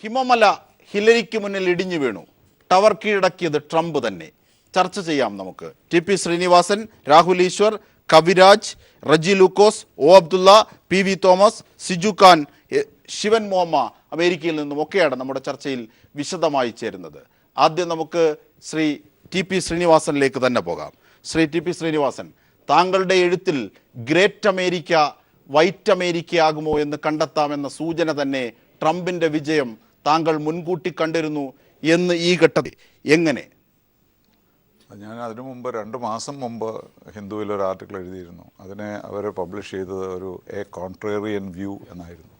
ഹിമമല ഹിലരിക്ക് മുന്നിൽ ഇടിഞ്ഞു വീണു. ടവർ കീഴടക്കിയത് ട്രംപ് തന്നെ. ചർച്ച ചെയ്യാം നമുക്ക്. TP. Sreenivasan, Rahul Easwar, Kaviraj, Reji Lukose, O Abdullah, PV. Thomas, Siju Khan, Sivan മോഹമ്മ അമേരിക്കയിൽ നിന്നും ഒക്കെയാണ് നമ്മുടെ ചർച്ചയിൽ വിശദമായി ചേരുന്നത്. ആദ്യം നമുക്ക് ശ്രീ ടി.പി. ശ്രീനിവാസനിലേക്ക് തന്നെ പോകാം. ശ്രീ ടി.പി. ശ്രീനിവാസൻ, താങ്കളുടെ എഴുത്തിൽ ഗ്രേറ്റ് അമേരിക്ക വൈറ്റ് അമേരിക്ക ആകുമോ എന്ന് കണ്ടെത്താമെന്ന സൂചന തന്നെ ട്രംപിന്റെ വിജയം താങ്കൾ മുൻകൂട്ടി കണ്ടിരുന്നു എന്ന് ഈ ഘട്ടത്തിൽ എങ്ങനെ? ഞാൻ അതിനു മുമ്പ് 2 മാസം മുമ്പ് ഹിന്ദുവിൽ ഒരു ആർട്ടിക്കിൾ എഴുതിയിരുന്നു. അതിനെ അവർ പബ്ലിഷ് ചെയ്തത് ഒരു കോൺട്രേറിയൻ വ്യൂ എന്നായിരുന്നു.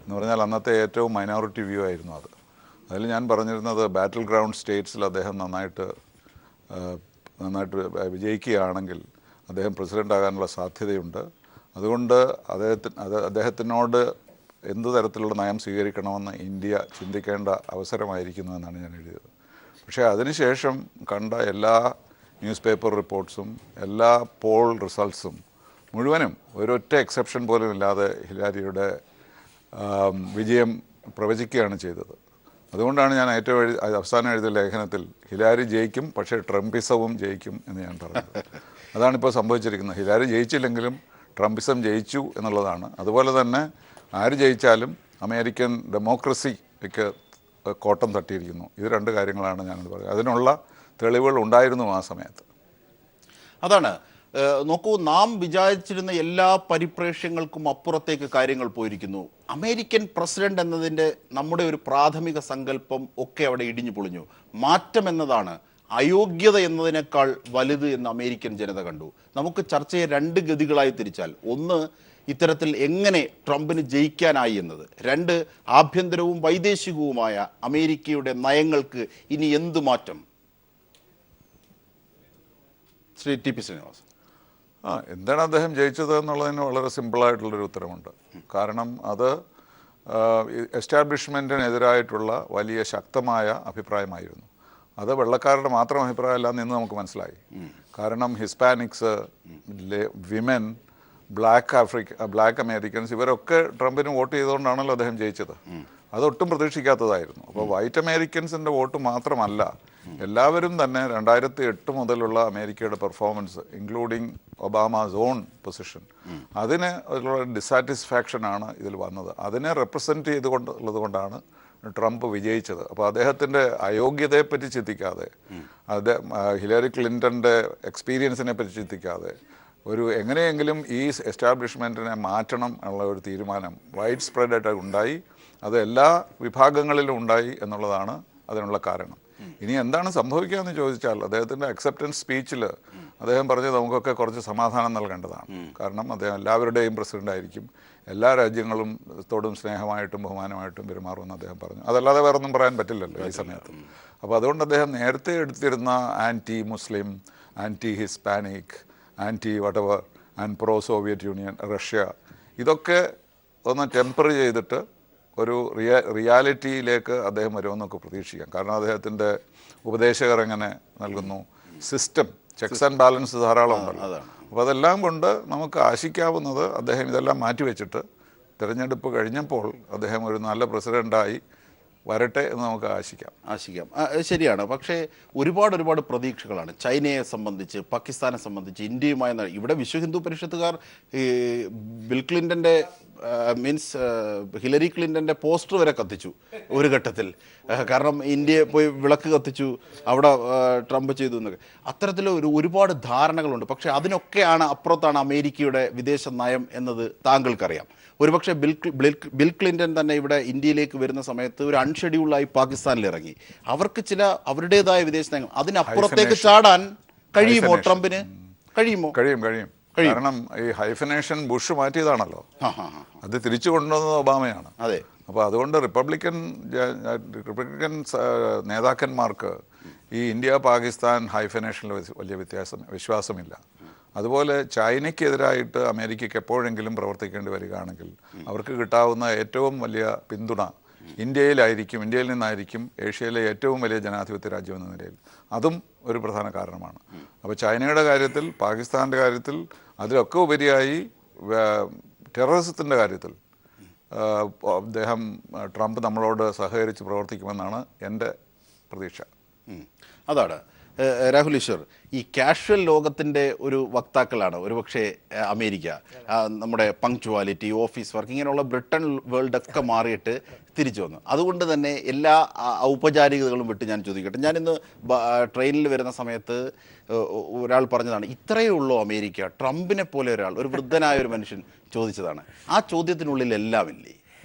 എന്ന് പറഞ്ഞാൽ അന്നത്തെ ഏറ്റവും മൈനോറിറ്റി വ്യൂ ആയിരുന്നു അത്. അതിൽ ഞാൻ പറഞ്ഞിരുന്നത് ബാറ്റിൽ ഗ്രൗണ്ട് സ്റ്റേറ്റ്സിൽ അദ്ദേഹം നന്നായിട്ട് വിജയിക്കുകയാണെങ്കിൽ അദ്ദേഹം പ്രസിഡൻ്റ് ആകാനുള്ള സാധ്യതയുണ്ട്. അതുകൊണ്ട് അദ്ദേഹത്തിനോട് എന്ത് തരത്തിലുള്ള നയം സ്വീകരിക്കണമെന്ന് ഇന്ത്യ ചിന്തിക്കേണ്ട അവസരമായിരിക്കുന്നു എന്നാണ് ഞാൻ എഴുതിയത്. പക്ഷേ അതിനുശേഷം കണ്ട എല്ലാ ന്യൂസ് പേപ്പർ റിപ്പോർട്ട്സും എല്ലാ പോൾ റിസൾട്ട്സും മുഴുവനും ഒരൊറ്റ എക്സെപ്ഷൻ പോലും ഇല്ലാതെ ഹിലാരിയുടെ വിജയം പ്രവചിക്കുകയാണ് ചെയ്തത്. അതുകൊണ്ടാണ് ഞാൻ അവസാനം എഴുതിയ ലേഖനത്തിൽ ഹിലാരി ജയിക്കും, പക്ഷേ ട്രംപിസവും ജയിക്കും എന്ന് ഞാൻ പറഞ്ഞത്. അതാണിപ്പോൾ സംഭവിച്ചിരിക്കുന്നത്. ഹിലാരി ജയിച്ചില്ലെങ്കിലും ട്രംപിസം ജയിച്ചു എന്നുള്ളതാണ്. അതുപോലെ തന്നെ ആര് ജയിച്ചാലും അമേരിക്കൻ ഡെമോക്രസിക്ക് കോട്ടം തട്ടിയിരിക്കുന്നു. ഇത് 2 കാര്യങ്ങളാണ് ഞാനത് പറയുന്നത്. അതിനുള്ള തെളിവുകൾ ഉണ്ടായിരുന്നു ആ സമയത്ത്. അതാണ്. നോക്കൂ, നാം വിചാരിച്ചിരുന്ന എല്ലാ പരിപ്രേക്ഷ്യങ്ങൾക്കും അപ്പുറത്തേക്ക് കാര്യങ്ങൾ പോയിരിക്കുന്നു. അമേരിക്കൻ പ്രസിഡന്റ് എന്നതിൻ്റെ നമ്മുടെ ഒരു പ്രാഥമിക സങ്കല്പം ഒക്കെ അവിടെ ഇടിഞ്ഞു പൊളിഞ്ഞു. മാറ്റം എന്നതാണ് അയോഗ്യത എന്നതിനേക്കാൾ വലുത് എന്ന് അമേരിക്കൻ ജനത കണ്ടു. നമുക്ക് ചർച്ചയെ 2 ഗതികളായി തിരിച്ചാൽ, ഒന്ന് ഇത്തരത്തിൽ എങ്ങനെ ട്രംപിന് ജയിക്കാനായി എന്നത്, 2 ആഭ്യന്തരവും വൈദേശികവുമായ അമേരിക്കയുടെ നയങ്ങൾക്ക് ഇനി എന്ത് മാറ്റം? ശ്രീ ടി.പി. ശ്രീനിവാസൻ. എന്താണ് അദ്ദേഹം ജയിച്ചത് എന്നുള്ളതിന് വളരെ സിമ്പിളായിട്ടുള്ളൊരു ഉത്തരമുണ്ട്. കാരണം അത് എസ്റ്റാബ്ലിഷ്മെൻറ്റിനെതിരായിട്ടുള്ള വലിയ ശക്തമായ അഭിപ്രായമായിരുന്നു. അത് വെള്ളക്കാരുടെ മാത്രം അഭിപ്രായമല്ല എന്ന് നമുക്ക് മനസ്സിലായി. കാരണം ഹിസ്പാനിക്സ്, വിമൻ, ബ്ലാക്ക് അമേരിക്കൻസ് ഇവരൊക്കെ ട്രംപിന് വോട്ട് ചെയ്തുകൊണ്ടാണല്ലോ അദ്ദേഹം ജയിച്ചത്. അതൊട്ടും പ്രതീക്ഷിക്കാത്തതായിരുന്നു. അപ്പോൾ വൈറ്റ് അമേരിക്കൻസിൻ്റെ വോട്ട് മാത്രമല്ല, എല്ലാവരും തന്നെ 2008 മുതലുള്ള അമേരിക്കയുടെ പെർഫോമൻസ്, ഇൻക്ലൂഡിങ് ഒബാമാസ് ഓൺ പൊസിഷൻ, അതിന് ഉള്ള ഡിസാറ്റിസ്ഫാക്ഷനാണ് ഇതിൽ വന്നത്. അതിനെ റെപ്രസെൻറ്റ് ചെയ്തുകൊണ്ടുള്ളത് കൊണ്ടാണ് ട്രംപ് വിജയിച്ചത്. അപ്പോൾ അദ്ദേഹത്തിൻ്റെ അയോഗ്യതയെപ്പറ്റി ചിന്തിക്കാതെ, ഹിലറി ക്ലിൻ്റൻ്റെ എക്സ്പീരിയൻസിനെ പറ്റി ചിന്തിക്കാതെ, എങ്ങനെയെങ്കിലും ഈ എസ്റ്റാബ്ലിഷ്മെൻറ്റിനെ മാറ്റണം എന്നുള്ള ഒരു തീരുമാനം വൈഡ് സ്പ്രെഡായിട്ട് ഉണ്ടായി. അത് എല്ലാ വിഭാഗങ്ങളിലും ഉണ്ടായി എന്നുള്ളതാണ് അതിനുള്ള കാരണം. ഇനി എന്താണ് സംഭവിക്കുക എന്ന് ചോദിച്ചാൽ, അദ്ദേഹത്തിൻ്റെ അക്സെപ്റ്റൻസ് സ്പീച്ചിൽ അദ്ദേഹം പറഞ്ഞത് നമുക്കൊക്കെ കുറച്ച് സമാധാനം നൽകേണ്ടതാണ്. കാരണം അദ്ദേഹം എല്ലാവരുടെയും പ്രസിഡൻ്റ് ആയിരിക്കും, എല്ലാ രാജ്യങ്ങളോടും സ്നേഹമായിട്ടും ബഹുമാനമായിട്ടും പെരുമാറുമെന്ന് അദ്ദേഹം പറഞ്ഞു. അതല്ലാതെ വേറെ ഒന്നും പറയാൻ പറ്റില്ലല്ലോ ഈ സമയത്ത്. അപ്പോൾ അതുകൊണ്ട് അദ്ദേഹം നേരത്തെ എടുത്തിരുന്ന anti Muslim, anti Hispanic, anti വട്ടവർ and pro Soviet union, Russia, ഇതൊക്കെ ഒന്ന് ടെമ്പർ ചെയ്തിട്ട് ഒരു റിയാലിറ്റിയിലേക്ക് അദ്ദേഹം വരുമെന്നൊക്കെ പ്രതീക്ഷിക്കാം. കാരണം അദ്ദേഹത്തിൻ്റെ ഉപദേശകർ എങ്ങനെ നൽകുന്നു, സിസ്റ്റം, ചെക്സ് ആൻഡ് ബാലൻസ് ധാരാളം ഉണ്ടല്ലോ. അപ്പോൾ അതെല്ലാം കൊണ്ട് നമുക്ക് ആശിക്കാവുന്നത് അദ്ദേഹം ഇതെല്ലാം മാറ്റിവെച്ചിട്ട് തിരഞ്ഞെടുപ്പ് കഴിഞ്ഞപ്പോൾ അദ്ദേഹം ഒരു നല്ല പ്രസിഡൻ്റായി വരട്ടെ എന്ന് നമുക്ക് ആശിക്കാം. ശരിയാണ്. പക്ഷേ ഒരുപാട് പ്രതീക്ഷകളാണ് ചൈനയെ സംബന്ധിച്ച്, പാകിസ്ഥാനെ സംബന്ധിച്ച്, ഇന്ത്യയുമായി. ഇവിടെ Vishwa Hindu പരിഷത്തുകാർ bill ക്ലിൻ്റൻ്റെ Hillary ക്ലിൻ്റൻ്റെ poster വരെ കത്തിച്ചു ഒരു ഘട്ടത്തിൽ. കാരണം ഇന്ത്യയെ പോയി വിളക്ക് കത്തിച്ചു, അവിടെ ട്രംപ് ചെയ്തു എന്നൊക്കെ. അത്തരത്തിൽ ഒരുപാട് ധാരണകളുണ്ട്. പക്ഷേ അതിനൊക്കെയാണ് അപ്പുറത്താണ് അമേരിക്കയുടെ വിദേശ നയം എന്നത് താങ്കൾക്കറിയാം. ഒരുപക്ഷെ ബിൽ ക്ലിൻ്റൺ തന്നെ ഇവിടെ ഇന്ത്യയിലേക്ക് വരുന്ന സമയത്ത് ഒരു അൺഷെഡ്യൂൾഡായി പാകിസ്ഥാനിൽ ഇറങ്ങി. അവർക്ക് ചില അവരുടേതായ വിദേശ നയങ്ങൾ, അതിനപ്പുറത്തേക്ക് ചാടാൻ കഴിയുമോ ട്രംപിന്? കഴിയും. കാരണം ഈ ഹൈഫനേഷൻ ബുഷ് മാറ്റിയതാണല്ലോ, അത് തിരിച്ചു കൊണ്ടുവന്നത് ഒബാമയാണ്. അതെ. അപ്പോൾ അതുകൊണ്ട് റിപ്പബ്ലിക്കൻ നേതാക്കന്മാർക്ക് ഈ ഇന്ത്യ പാകിസ്ഥാൻ ഹൈഫനേഷനിൽ വലിയ വിശ്വാസമില്ല. അതുപോലെ ചൈനയ്ക്കെതിരായിട്ട് അമേരിക്കയ്ക്ക് എപ്പോഴെങ്കിലും പ്രവർത്തിക്കേണ്ടി വരികയാണെങ്കിൽ അവർക്ക് കിട്ടാവുന്ന ഏറ്റവും വലിയ പിന്തുണ ഇന്ത്യയിൽ നിന്നായിരിക്കും ഏഷ്യയിലെ ഏറ്റവും വലിയ ജനാധിപത്യ രാജ്യം എന്ന നിലയിൽ. അതും ഒരു പ്രധാന കാരണമാണ്. അപ്പോൾ ചൈനയുടെ കാര്യത്തിൽ, പാകിസ്ഥാൻ്റെ കാര്യത്തിൽ, അതിലൊക്കെ ഉപരിയായി ടെററിസത്തിൻ്റെ കാര്യത്തിൽ അദ്ദേഹം ട്രംപ് നമ്മളോട് സഹകരിച്ച് പ്രവർത്തിക്കുമെന്നാണ് എൻ്റെ പ്രതീക്ഷ. അതാണ് രാഹുൽ ഈശ്വർ, ഈ കാഷ്വൽ ലോകത്തിൻ്റെ ഒരു വക്താക്കളാണ് ഒരുപക്ഷെ അമേരിക്ക. നമ്മുടെ പങ്ക്ച്വാലിറ്റി, ഓഫീസ് വർക്ക്, ഇങ്ങനെയുള്ള ബ്രിട്ടൻ വേൾഡൊക്കെ മാറിയിട്ട് തിരിച്ചു വന്നു. അതുകൊണ്ട് തന്നെ എല്ലാ ഔപചാരികതകളും വിട്ട് ഞാൻ ചോദിക്കട്ടെ, ഞാനിന്ന് ട്രെയിനിൽ വരുന്ന സമയത്ത് ഒരാൾ പറഞ്ഞതാണ്, ഇത്രയേ ഉള്ളൂ അമേരിക്ക, ട്രംപിനെ പോലെ ഒരാൾ, ഒരു വൃദ്ധനായ ഒരു മനുഷ്യൻ ചോദിച്ചതാണ്. ആ ചോദ്യത്തിനുള്ളിൽ എല്ലാം ഇല്ലേ?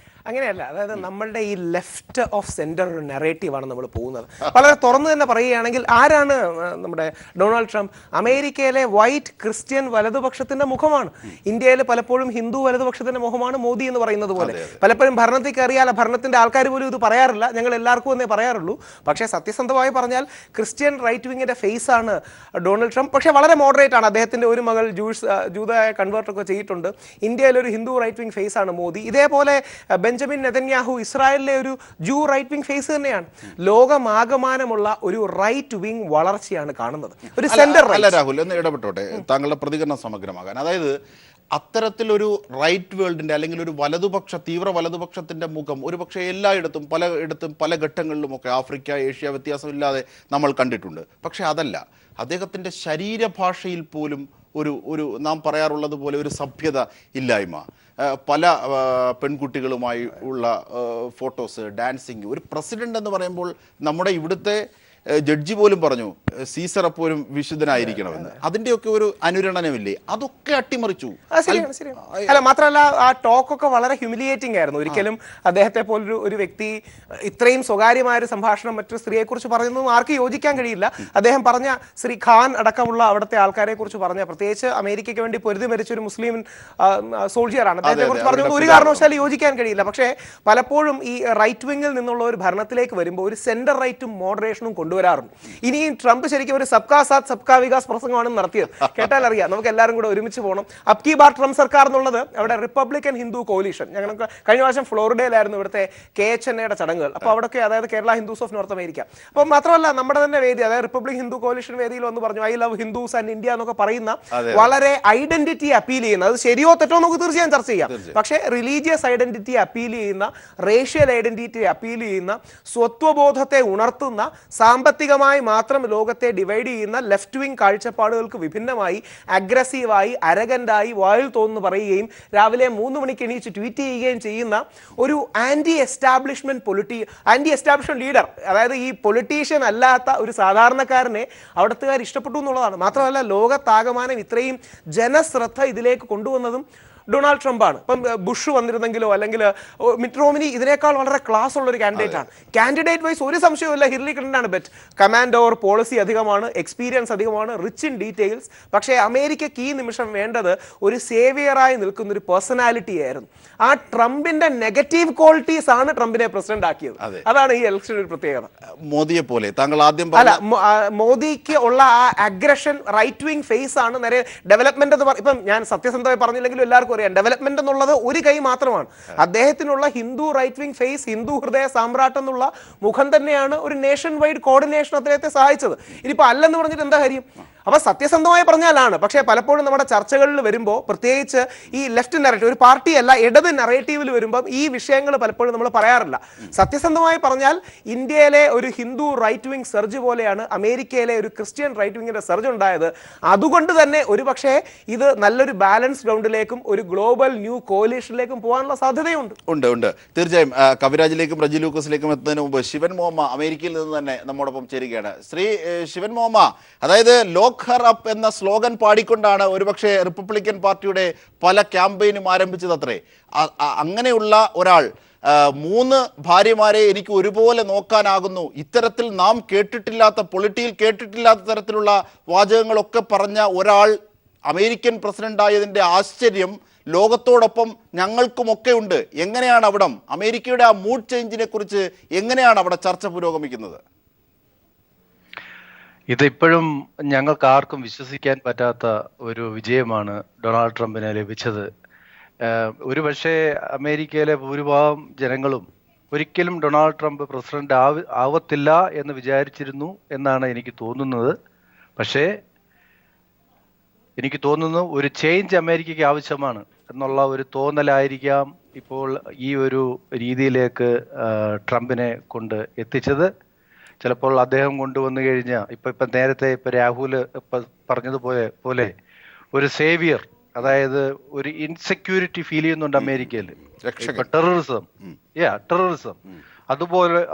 അങ്ങനെയല്ല, അതായത് നമ്മളുടെ ഈ ലെഫ്റ്റ് ഓഫ് സെൻറ്റർ ഒരു നെറേറ്റീവാണ് നമ്മൾ പോകുന്നത്. വളരെ തുറന്നു തന്നെ പറയുകയാണെങ്കിൽ ആരാണ് നമ്മുടെ ഡൊണാൾഡ് ട്രംപ്? അമേരിക്കയിലെ വൈറ്റ് ക്രിസ്ത്യൻ വലതുപക്ഷത്തിൻ്റെ മുഖമാണ്. ഇന്ത്യയിൽ പലപ്പോഴും ഹിന്ദു വലതുപക്ഷത്തിൻ്റെ മുഖമാണ് മോദി എന്ന് പറയുന്നത് പോലെ. പലപ്പോഴും ഭരണത്തിൽ കയറിയാൽ ഭരണത്തിൻ്റെ ആൾക്കാർ പോലും ഇത് പറയാറില്ല, ഞങ്ങൾ എല്ലാവർക്കും എന്നേ പറയാറുള്ളൂ. പക്ഷേ സത്യസന്ധമായി പറഞ്ഞാൽ ക്രിസ്ത്യൻ റൈറ്റ് വിങ്ങിൻ്റെ ഫേസാണ് ഡൊണാൾഡ് ട്രംപ്. പക്ഷേ വളരെ മോഡറേറ്റ് ആണ്. അദ്ദേഹത്തിൻ്റെ ഒരു മകൾ ജൂതായ കൺവേർട്ടൊക്കെ ചെയ്തിട്ടുണ്ട്. ഇന്ത്യയിലൊരു ഹിന്ദു റൈറ്റ് വിങ് ഫേസാണ് മോദി. ഇതേപോലെ ബെഞ്ചമിൻ നെതന്യാഹു ഇസ്രായേലിലെ ഒരു ജൂ റൈറ്റ് വിങ് ഫേസ് തന്നെയാണ്. ലോകമാകമാനമുള്ള ഒരു റൈറ്റ് വിങ് വളർച്ചയാണ് കാണുന്നത്. ഒരു സെന്റർ. അല്ല രാഹുൽ, എന്ന് ഇടപെട്ടോട്ടെ, താങ്കളുടെ പ്രതികരണം സമഗ്രമാകാൻ. അതായത് അത്തരത്തിലൊരു റൈറ്റ് വേൾഡിൻ്റെ അല്ലെങ്കിൽ ഒരു വലതുപക്ഷ, തീവ്ര വലതുപക്ഷത്തിൻ്റെ മുഖം ഒരുപക്ഷെ എല്ലായിടത്തും പല ഘട്ടങ്ങളിലുമൊക്കെ ആഫ്രിക്ക, ഏഷ്യ വ്യത്യാസമില്ലാതെ നമ്മൾ കണ്ടിട്ടുണ്ട്. പക്ഷേ അതല്ല, അദ്ദേഹത്തിൻ്റെ ശരീരഭാഷയിൽ പോലും ഒരു നാം പറയാറുള്ളത് പോലെ ഒരു സഭ്യത ഇല്ലായ്മ, പല പെൺകുട്ടികളുമായി ഉള്ള ഫോട്ടോസ്, ഡാൻസിങ്. ഒരു പ്രസിഡന്റ് എന്ന് പറയുമ്പോൾ നമ്മുടെ ഇവിടുത്തെ ജഡ്ജി പോലും പറഞ്ഞു സീസർ പോലും വിശുദ്ധനായിരിക്കണമെന്ന്. അതിൻ്റെയൊക്കെ ഒരു അനുരണനമില്ലേ? അതൊക്കെ അട്ടിമറിച്ചു. അല്ല, മാത്രമല്ല ആ ടോക്കൊക്കെ വളരെ ഹ്യൂമിലിയേറ്റിംഗ് ആയിരുന്നു. ഒരിക്കലും അദ്ദേഹത്തെ പോലൊരു ഒരു വ്യക്തി ഇത്രയും സ്വകാര്യമായ ഒരു സംഭാഷണം മറ്റൊരു സ്ത്രീയെക്കുറിച്ച് പറയുന്നതും ആർക്കും യോജിക്കാൻ കഴിയില്ല. അദ്ദേഹം പറഞ്ഞ ശ്രീ ഖാൻ അടക്കമുള്ള അവിടുത്തെ ആൾക്കാരെ കുറിച്ച് പറഞ്ഞ, പ്രത്യേകിച്ച് അമേരിക്കയ്ക്ക് വേണ്ടി പൊരുതി മരിച്ച ഒരു മുസ്ലിം സോൾജിയറാണ്, അദ്ദേഹത്തെ കുറിച്ച് പറഞ്ഞൊന്നും ഒരു കാരണവശാലും യോജിക്കാൻ കഴിയില്ല. പക്ഷേ പലപ്പോഴും ഈ റൈറ്റ് വിങ്ങിൽ നിന്നുള്ള ഒരു ഭരണത്തിലേക്ക് വരുമ്പോൾ ഒരു സെന്റർ റൈറ്റും മോഡറേഷനും കൊണ്ടുവരാറുണ്ട്. ഇനിയും ട്രംപ് ശരിക്കും ഒരു സബ്കാ സാത്ത് സബ്കാ വികാസ് പ്രസംഗമാണ് നടത്തിയത്. കേട്ടാൽ അറിയാം, നമുക്ക് എല്ലാവരും കൂടെ ഒരുമിച്ച് പോകണം. അബ്കി ബാർ ട്രംപ് സർക്കാർ എന്നുള്ളത് അവിടെ റിപ്പബ്ലിക്കൻ ഹിന്ദു കോലീഷൻ. ഞങ്ങൾക്ക് കഴിഞ്ഞ പ്രാവശ്യം ഫ്ലോറിഡയിലായിരുന്നു ഇവിടുത്തെ KHNAയുടെ ചടങ്ങുകൾ. അപ്പോൾ അവിടെയൊക്കെ, അതായത് Kerala Hindus of north America. അപ്പോൾ മാത്രമല്ല നമ്മുടെ തന്നെ വേദി, അതായത് റിപ്പബ്ലിക് ഹിന്ദു കോലീഷൻ വേദിയിൽ വന്ന് പറഞ്ഞു I love Hindus and India എന്നൊക്കെ പറയുന്ന വളരെ ഐഡന്റിറ്റി അപ്പീൽ ചെയ്യുന്ന, അത് ശരിയോ തെറ്റോ നമുക്ക് തീർച്ചയായും ചർച്ച ചെയ്യാം, പക്ഷേ റിലീജിയസ് ഐഡന്റിറ്റി അപ്പീൽ ചെയ്യുന്ന, റേഷ്യൽ ഐഡന്റിറ്റി അപ്പീൽ ചെയ്യുന്ന, സ്വത്വബോധത്തെ ഉണർത്തുന്ന, സാമ്പത്തികമായി മാത്രം ലോകത്തെ ഡിവൈഡ് ചെയ്യുന്ന ലെഫ്റ്റ് വിങ് കാഴ്ചപ്പാടുകൾക്ക് വിഭിന്നമായി അഗ്രസീവായി, അരഗന്റായി, വായിൽ തോന്നുന്നു പറയുകയും രാവിലെ 3 മണിക്ക് എണീച്ച് ട്വീറ്റ് ചെയ്യുകയും ചെയ്യുന്ന ഒരു ആന്റി എസ്റ്റാബ്ലിഷ്മെന്റ് ലീഡർ, അതായത് ഈ പൊളിറ്റീഷ്യൻ അല്ലാത്ത ഒരു സാധാരണക്കാരനെ അവിടുത്തുകാർ ഇഷ്ടപ്പെട്ടു എന്നുള്ളതാണ്. മാത്രമല്ല ലോകത്താകമാനം ഇത്രയും ജനശ്രദ്ധ ഇതിലേക്ക് കൊണ്ടുവന്നതും ഡൊണാൾഡ് ട്രംപ് ആണ്. ഇപ്പം ബുഷ് വന്നിരുന്നെങ്കിലോ അല്ലെങ്കിൽ മിറ്റ് റോമിനി ഇതിനേക്കാൾ വളരെ ക്ലാസ് ഉള്ള ഒരു കാൻഡിഡേറ്റ് ആണ്. കാൻഡിഡേറ്റ് വൈസ് ഒരു സംശയവുമില്ല ഹില്ലറി ക്ലിന്റൺ ആണ് ബെറ്റ്. കമാൻഡ് ഓവർ പോളിസി അധികമാണ്, എക്സ്പീരിയൻസ് അധികമാണ്, റിച്ച് ഇൻ ഡീറ്റെയിൽസ്. പക്ഷേ അമേരിക്കയ്ക്ക് ഈ നിമിഷം വേണ്ടത് ഒരു സേവിയറായി നിൽക്കുന്ന ഒരു പേഴ്സണാലിറ്റി ആയിരുന്നു. ആ ട്രംപിന്റെ നെഗറ്റീവ് ക്വാളിറ്റീസ് ആണ് ട്രംപിനെ പ്രസിഡന്റ് ആക്കിയത്. അതാണ് ഈ ഇലക്ഷൻ ഒരു പ്രത്യേകത. മോദിയെ പോലെ താങ്കൾ ആദ്യം അല്ല, മോദിക്ക് ഉള്ള ആ അഗ്രഷൻ റൈറ്റ് വിങ് ഫേസ് ആണ്. നേരെ ഡെവലപ്മെന്റ് എന്ന് ഇപ്പം ഞാൻ സത്യസന്ധമായി പറഞ്ഞില്ലെങ്കിലും എല്ലാവർക്കും അറിയാം, ഡെവലപ്മെന്റ് എന്നുള്ളത് ഒരു കൈ മാത്രമാണ്. അദ്ദേഹത്തിനുള്ള ഹിന്ദു റൈറ്റ് വിങ് ഫേസ്, ഹിന്ദു ഹൃദയ സാമ്രാട്ട് എന്നുള്ള മുഖം തന്നെയാണ് ഒരു നേഷൻ വൈഡ് കോർഡിനേഷൻ അദ്ദേഹത്തെ സഹായിച്ചത്. ഇനിയിപ്പോൾ അല്ലെന്ന് പറഞ്ഞിട്ട് എന്താ കാര്യം? അപ്പൊ സത്യസന്ധമായി പറഞ്ഞാലാണ്. പക്ഷേ പലപ്പോഴും നമ്മുടെ ചർച്ചകളിൽ വരുമ്പോൾ, പ്രത്യേകിച്ച് ഈ ലെഫ്റ്റ് നറേറ്റീവ്, ഒരു പാർട്ടിയല്ല ഇടത് നറേറ്റീവിൽ വരുമ്പം ഈ വിഷയങ്ങൾ പലപ്പോഴും നമ്മൾ പറയാറില്ല. സത്യസന്ധമായി പറഞ്ഞാൽ ഇന്ത്യയിലെ ഒരു ഹിന്ദു റൈറ്റ് വിങ് സർജ് പോലെയാണ് അമേരിക്കയിലെ ഒരു ക്രിസ്ത്യൻ റൈറ്റ് വിങ്ങിന്റെ സർജ് ഉണ്ടായത്. അതുകൊണ്ട് തന്നെ ഒരു പക്ഷേ ഇത് നല്ലൊരു ബാലൻസ് ഗ്രൗണ്ടിലേക്കും ഒരു ഗ്ലോബൽ ന്യൂ കോalitionലേക്കും പോകാനുള്ള സാധ്യതയുണ്ട്. ഉണ്ട് തീർച്ചയായും. കവിരാജിലേക്കും റജി ലൂക്കസിലേക്കും എത്തുന്നതിന് മുമ്പ് ശിവൻ മോഹമ്മ അമേരിക്കയിൽ നിന്ന് തന്നെ നമ്മോടൊപ്പം ചേരുകയാണ്. ശ്രീ ശിവൻ മോഹമ്മ, അതായത് ലോക്ക് ഹർ അപ്പ് എന്ന സ്ലോഗൻ പാടിക്കൊണ്ടാണ് ഒരുപക്ഷെ റിപ്പബ്ലിക്കൻ പാർട്ടിയുടെ പല ക്യാമ്പയിനും ആരംഭിച്ചത് അത്രേ. അങ്ങനെയുള്ള ഒരാൾ 3 ഭാര്യമാരെ എനിക്ക് ഒരുപോലെ നോക്കാനാകുന്നു, ഇത്തരത്തിൽ നാം കേട്ടിട്ടില്ലാത്ത, പൊളിറ്റിയിൽ കേട്ടിട്ടില്ലാത്ത തരത്തിലുള്ള വാചകങ്ങളൊക്കെ പറഞ്ഞ ഒരാൾ അമേരിക്കൻ പ്രസിഡന്റായതിൻ്റെ ആശ്ചര്യം ലോകത്തോടൊപ്പം ഞങ്ങൾക്കുമൊക്കെ ഉണ്ട്. എങ്ങനെയാണ് അവിടം അമേരിക്കയുടെ ആ മൂഡ് ചേഞ്ചിനെ കുറിച്ച് എങ്ങനെയാണ് അവിടെ ചർച്ച പുരോഗമിക്കുന്നത്? ഇതിപ്പോഴും ഞങ്ങൾക്ക് ആർക്കും വിശ്വസിക്കാൻ പറ്റാത്ത ഒരു വിജയമാണ് ഡൊണാൾഡ് ട്രംപിന് ലഭിച്ചത്. ഒരുപക്ഷെ അമേരിക്കയിലെ ഭൂരിഭാഗം ജനങ്ങളും ഒരിക്കലും ഡൊണാൾഡ് ട്രംപ് പ്രസിഡന്റ് ആവത്തില്ല എന്ന് വിചാരിച്ചിരുന്നു എന്നാണ് എനിക്ക് തോന്നുന്നത്. പക്ഷേ എനിക്ക് തോന്നുന്നു ഒരു ചേഞ്ച് അമേരിക്കയ്ക്ക് ആവശ്യമാണ് എന്നുള്ള ഒരു തോന്നലായിരിക്കാം ഇപ്പോൾ ഈ ഒരു രീതിയിലേക്ക് ട്രംപിനെ കൊണ്ട് എത്തിച്ചത്. ചിലപ്പോൾ അദ്ദേഹം കൊണ്ടുവന്നു കഴിഞ്ഞാൽ ഇപ്പൊ നേരത്തെ രാഹുൽ പറഞ്ഞതുപോലെ ഒരു സേവിയർ, അതായത് ഒരു ഇൻസെക്യൂരിറ്റി ഫീൽ ചെയ്യുന്നുണ്ട് അമേരിക്കയിൽ. ഇപ്പൊ ടെററിസം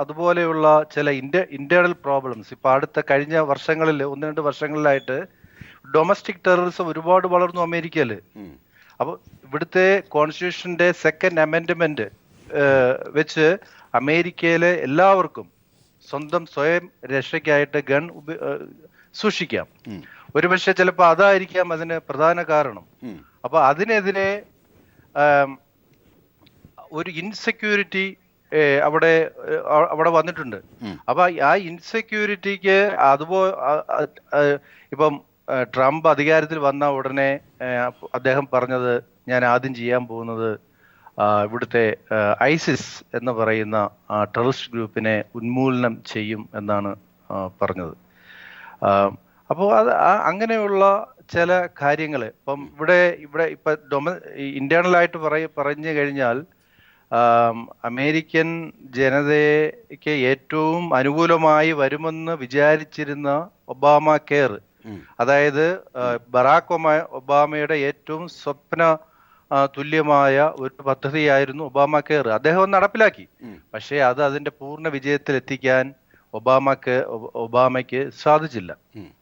അതുപോലെയുള്ള ചില ഇന്റേണൽ പ്രോബ്ലംസ് ഇപ്പൊ കഴിഞ്ഞ വർഷങ്ങളിൽ 1-2 വർഷങ്ങളിലായിട്ട് ഡൊമസ്റ്റിക് ടെററിസം ഒരുപാട് വളർന്നു അമേരിക്കയിൽ. അപ്പോൾ ഇവിടുത്തെ കോൺസ്റ്റിറ്റ്യൂഷന്റെ 2nd അമെൻഡ്മെന്റ് വെച്ച് അമേരിക്കയിലെ എല്ലാവർക്കും സ്വയം രക്ഷയ്ക്കായിട്ട് ഗൺ സൂക്ഷിക്കാം. ഒരുപക്ഷെ ചിലപ്പോൾ അതായിരിക്കാം അതിന് പ്രധാന കാരണം. അപ്പൊ അതിനെതിരെ ഒരു ഇൻസെക്യൂരിറ്റി അവിടെ വന്നിട്ടുണ്ട്. അപ്പൊ ആ ഇൻസെക്യൂരിറ്റിക്ക് ഇപ്പം ട്രംപ് അധികാരത്തിൽ വന്ന ഉടനെ അദ്ദേഹം പറഞ്ഞത്, ഞാൻ ആദ്യം ചെയ്യാൻ പോകുന്നത് ഇവിടുത്തെ ഐസിസ് എന്ന് പറയുന്ന ടെററിസ്റ്റ് ഗ്രൂപ്പിനെ ഉന്മൂലനം ചെയ്യും എന്നാണ് പറഞ്ഞത്. അപ്പോൾ അങ്ങനെയുള്ള ചില കാര്യങ്ങൾ ഇപ്പം ഇവിടെ ഇപ്പൊ ഇന്റേണലായിട്ട് പറഞ്ഞു കഴിഞ്ഞാൽ അമേരിക്കൻ ജനതയ്ക്ക് ഏറ്റവും അനുകൂലമായി വരുമെന്ന് വിചാരിച്ചിരുന്ന ഒബാമ കെയർ, അതായത് ബറാക് ഒബാമയുടെ ഏറ്റവും സ്വപ്ന തുല്യമായ ഒരു പദ്ധതിയായിരുന്നു ഒബാമ കെയർ. അദ്ദേഹം നടപ്പിലാക്കി. പക്ഷേ അതിന്റെ പൂർണ്ണ വിജയത്തിൽ എത്തിക്കാൻ ഒബാമയ്ക്ക് സാധിച്ചില്ല.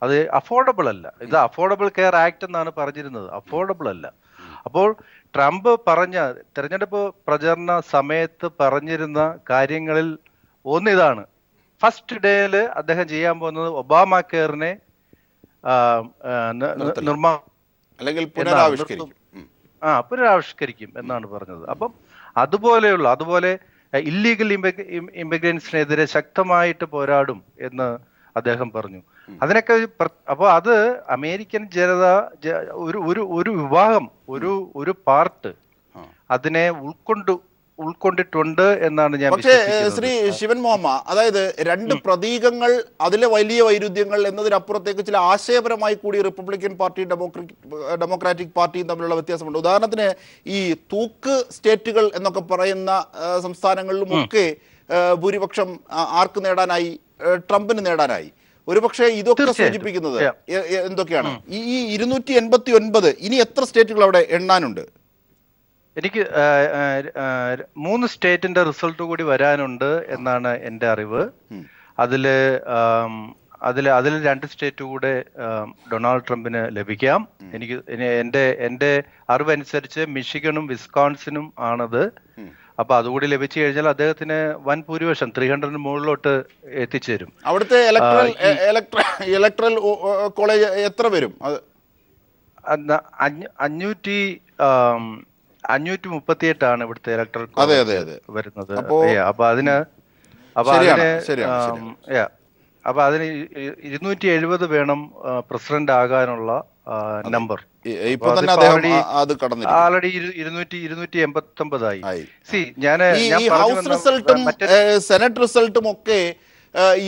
അത് അഫോർഡബിൾ അല്ല. ഇത് അഫോർഡബിൾ കെയർ ആക്ട് എന്നാണ് പറഞ്ഞിരുന്നത്, അഫോർഡബിൾ അല്ല. അപ്പോൾ ട്രംപ് തെരഞ്ഞെടുപ്പ് പ്രചരണ സമയത്ത് പറഞ്ഞിരുന്ന കാര്യങ്ങളിൽ ഒന്നിതാണ്, ഫസ്റ്റ് ഡേയില് അദ്ദേഹം ചെയ്യാൻ പോകുന്നത് ഒബാമ കെയറിനെ പുനരാവിഷ്കരിക്കും എന്നാണ് പറഞ്ഞത്. അപ്പം അതുപോലെ ഇല്ലീഗൽ ഇമിഗ്രൻസിനെതിരെ ശക്തമായിട്ട് പോരാടും എന്ന് അദ്ദേഹം പറഞ്ഞു. അതിനൊക്കെ അപ്പോൾ അത് അമേരിക്കൻ ജനത ഒരു വിഭാഗം ഒരു പാർട്ട് അതിനെ ഉൾക്കൊണ്ടിട്ടുണ്ട് എന്നാണ് ഞാൻ വിശ്വസിക്കുന്നത്. ശ്രീ ശിവൻ മോഹമ്മ, അതായത് 2 പ്രതീകങ്ങൾ, അതിലെ വലിയ വൈരുദ്ധ്യങ്ങൾ എന്നതിനപ്പുറത്തേക്ക് ചില ആശയപരമായി കൂടി റിപ്പബ്ലിക്കൻ പാർട്ടിയും ഡെമോക്രാറ്റിക് പാർട്ടിയും തമ്മിലുള്ള വ്യത്യാസമുണ്ട്. ഉദാഹരണത്തിന് ഈ തൂക്ക് സ്റ്റേറ്റുകൾ എന്നൊക്കെ പറയുന്ന സംസ്ഥാനങ്ങളിലുമൊക്കെ ഭൂരിപക്ഷം ആർക്ക് നേടാനായി? ട്രംപിന് നേടാനായി. ഒരുപക്ഷെ ഇതൊക്കെ സൂചിപ്പിക്കുന്നത് എന്തൊക്കെയാണ്? ഈ 289 ഇനി എത്ര സ്റ്റേറ്റുകൾ അവിടെ എണ്ണാനുണ്ട്? എനിക്ക് 3 സ്റ്റേറ്റിന്റെ റിസൾട്ട് കൂടി വരാനുണ്ട് എന്നാണ് എൻ്റെ അറിവ്. അതില് 2 സ്റ്റേറ്റ് കൂടെ ഡൊണാൾഡ് ട്രംപിന് ലഭിക്കാം. എൻ്റെ അറിവനുസരിച്ച് മിഷിഗണും വിസ്കോൺസിനും ആണത്. അപ്പൊ അതുകൂടി ലഭിച്ചു കഴിഞ്ഞാൽ അദ്ദേഹത്തിന് വൻ ഭൂരിപക്ഷം 300 മുകളിലോട്ട് എത്തിച്ചേരും. അവിടുത്തെ ഇലക്ട്രൽ കോളേജ് എത്ര വരും? 538 ഇവിടുത്തെ ഇലക്ട്രൽ കോളേജ് വരുന്നത്. അപ്പൊ അതിന് 270 വേണം പ്രസിഡന്റ് ആകാനുള്ള നമ്പർ. ആൾറെഡി 289 ആയി. ഹൗസ് റിസൾട്ടും സെനറ്റ് റിസൾട്ടും ഒക്കെ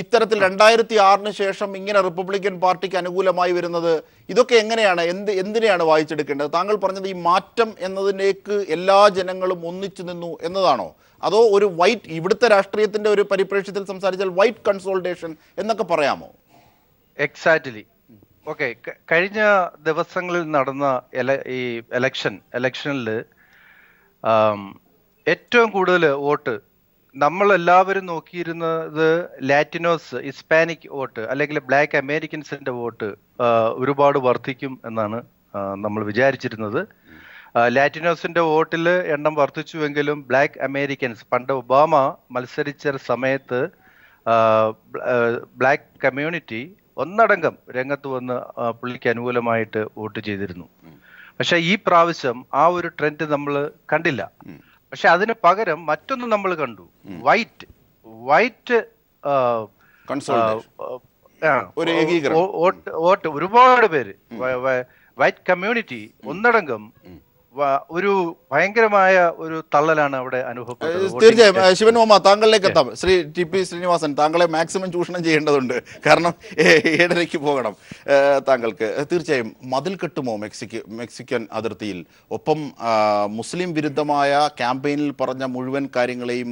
ഇത്തരത്തിൽ 2006 ശേഷം ഇങ്ങനെ റിപ്പബ്ലിക്കൻ പാർട്ടിക്ക് അനുകൂലമായി വരുന്നത്, ഇതൊക്കെ എങ്ങനെയാണ്, എന്തിനെയാണ് വായിച്ചെടുക്കേണ്ടത്? താങ്കൾ പറഞ്ഞത് ഈ മാറ്റം എന്നതിലേക്ക് എല്ലാ ജനങ്ങളും ഒന്നിച്ചു നിന്നു എന്നതാണോ? അതോ ഒരു ഇവിടുത്തെ രാഷ്ട്രീയത്തിന്റെ ഒരു പരിപ്രേക്ഷ്യത്തിൽ സംസാരിച്ചാൽ വൈറ്റ് കൺസോൾട്ടേഷൻ എന്നൊക്കെ പറയാമോ? എക്സാക്ട്ലി. ഓക്കെ, കഴിഞ്ഞ ദിവസങ്ങളിൽ നടന്ന ഈ ഇലക്ഷനിൽ ഏറ്റവും കൂടുതൽ വോട്ട് നമ്മൾ എല്ലാവരും നോക്കിയിരുന്നത് ലാറ്റിനോസ്, ഹിസ്പാനിക് വോട്ട് അല്ലെങ്കിൽ ബ്ലാക്ക് അമേരിക്കൻസിന്റെ വോട്ട് ഒരുപാട് വർദ്ധിക്കും എന്നാണ് നമ്മൾ വിചാരിച്ചിരുന്നത്. ലാറ്റിനോസിന്റെ വോട്ടിൽ എണ്ണം വർദ്ധിച്ചുവെങ്കിലും ബ്ലാക്ക് അമേരിക്കൻസ്, പണ്ട് ഒബാമ മത്സരിച്ച സമയത്ത് ബ്ലാക്ക് കമ്മ്യൂണിറ്റി ഒന്നടങ്കം രംഗത്ത് വന്ന് പുള്ളിക്ക് അനുകൂലമായിട്ട് വോട്ട് ചെയ്തിരുന്നു. പക്ഷെ ഈ പ്രാവശ്യം ആ ഒരു ട്രെൻഡ് നമ്മൾ കണ്ടില്ല. പക്ഷെ അതിന് പകരം മറ്റൊന്ന് നമ്മൾ കണ്ടു, വൈറ്റ് വോട്ട് ഒരുപാട് പേര്, വൈറ്റ് കമ്മ്യൂണിറ്റി ഒന്നടങ്കം ഒരു ഭയങ്കരമായ ഒരു തള്ളലാണ് അവിടെ അനുഭവപ്പെട്ടത്. തീർച്ചയായും ശിവൻ ഓമ താങ്കളിലേക്ക് എത്താം. ശ്രീ TP ശ്രീനിവാസൻ, താങ്കളെ മാക്സിമം ചൂഷണം ചെയ്യേണ്ടതുണ്ട്, കാരണം 7:30 പോകണം താങ്കൾക്ക്. തീർച്ചയായും മതിൽ കെട്ടുമോ മെക്സിക്കൻ അതിർത്തിയിൽ? ഒപ്പം മുസ്ലിം വിരുദ്ധമായ ക്യാമ്പയിനിൽ പറഞ്ഞ മുഴുവൻ കാര്യങ്ങളെയും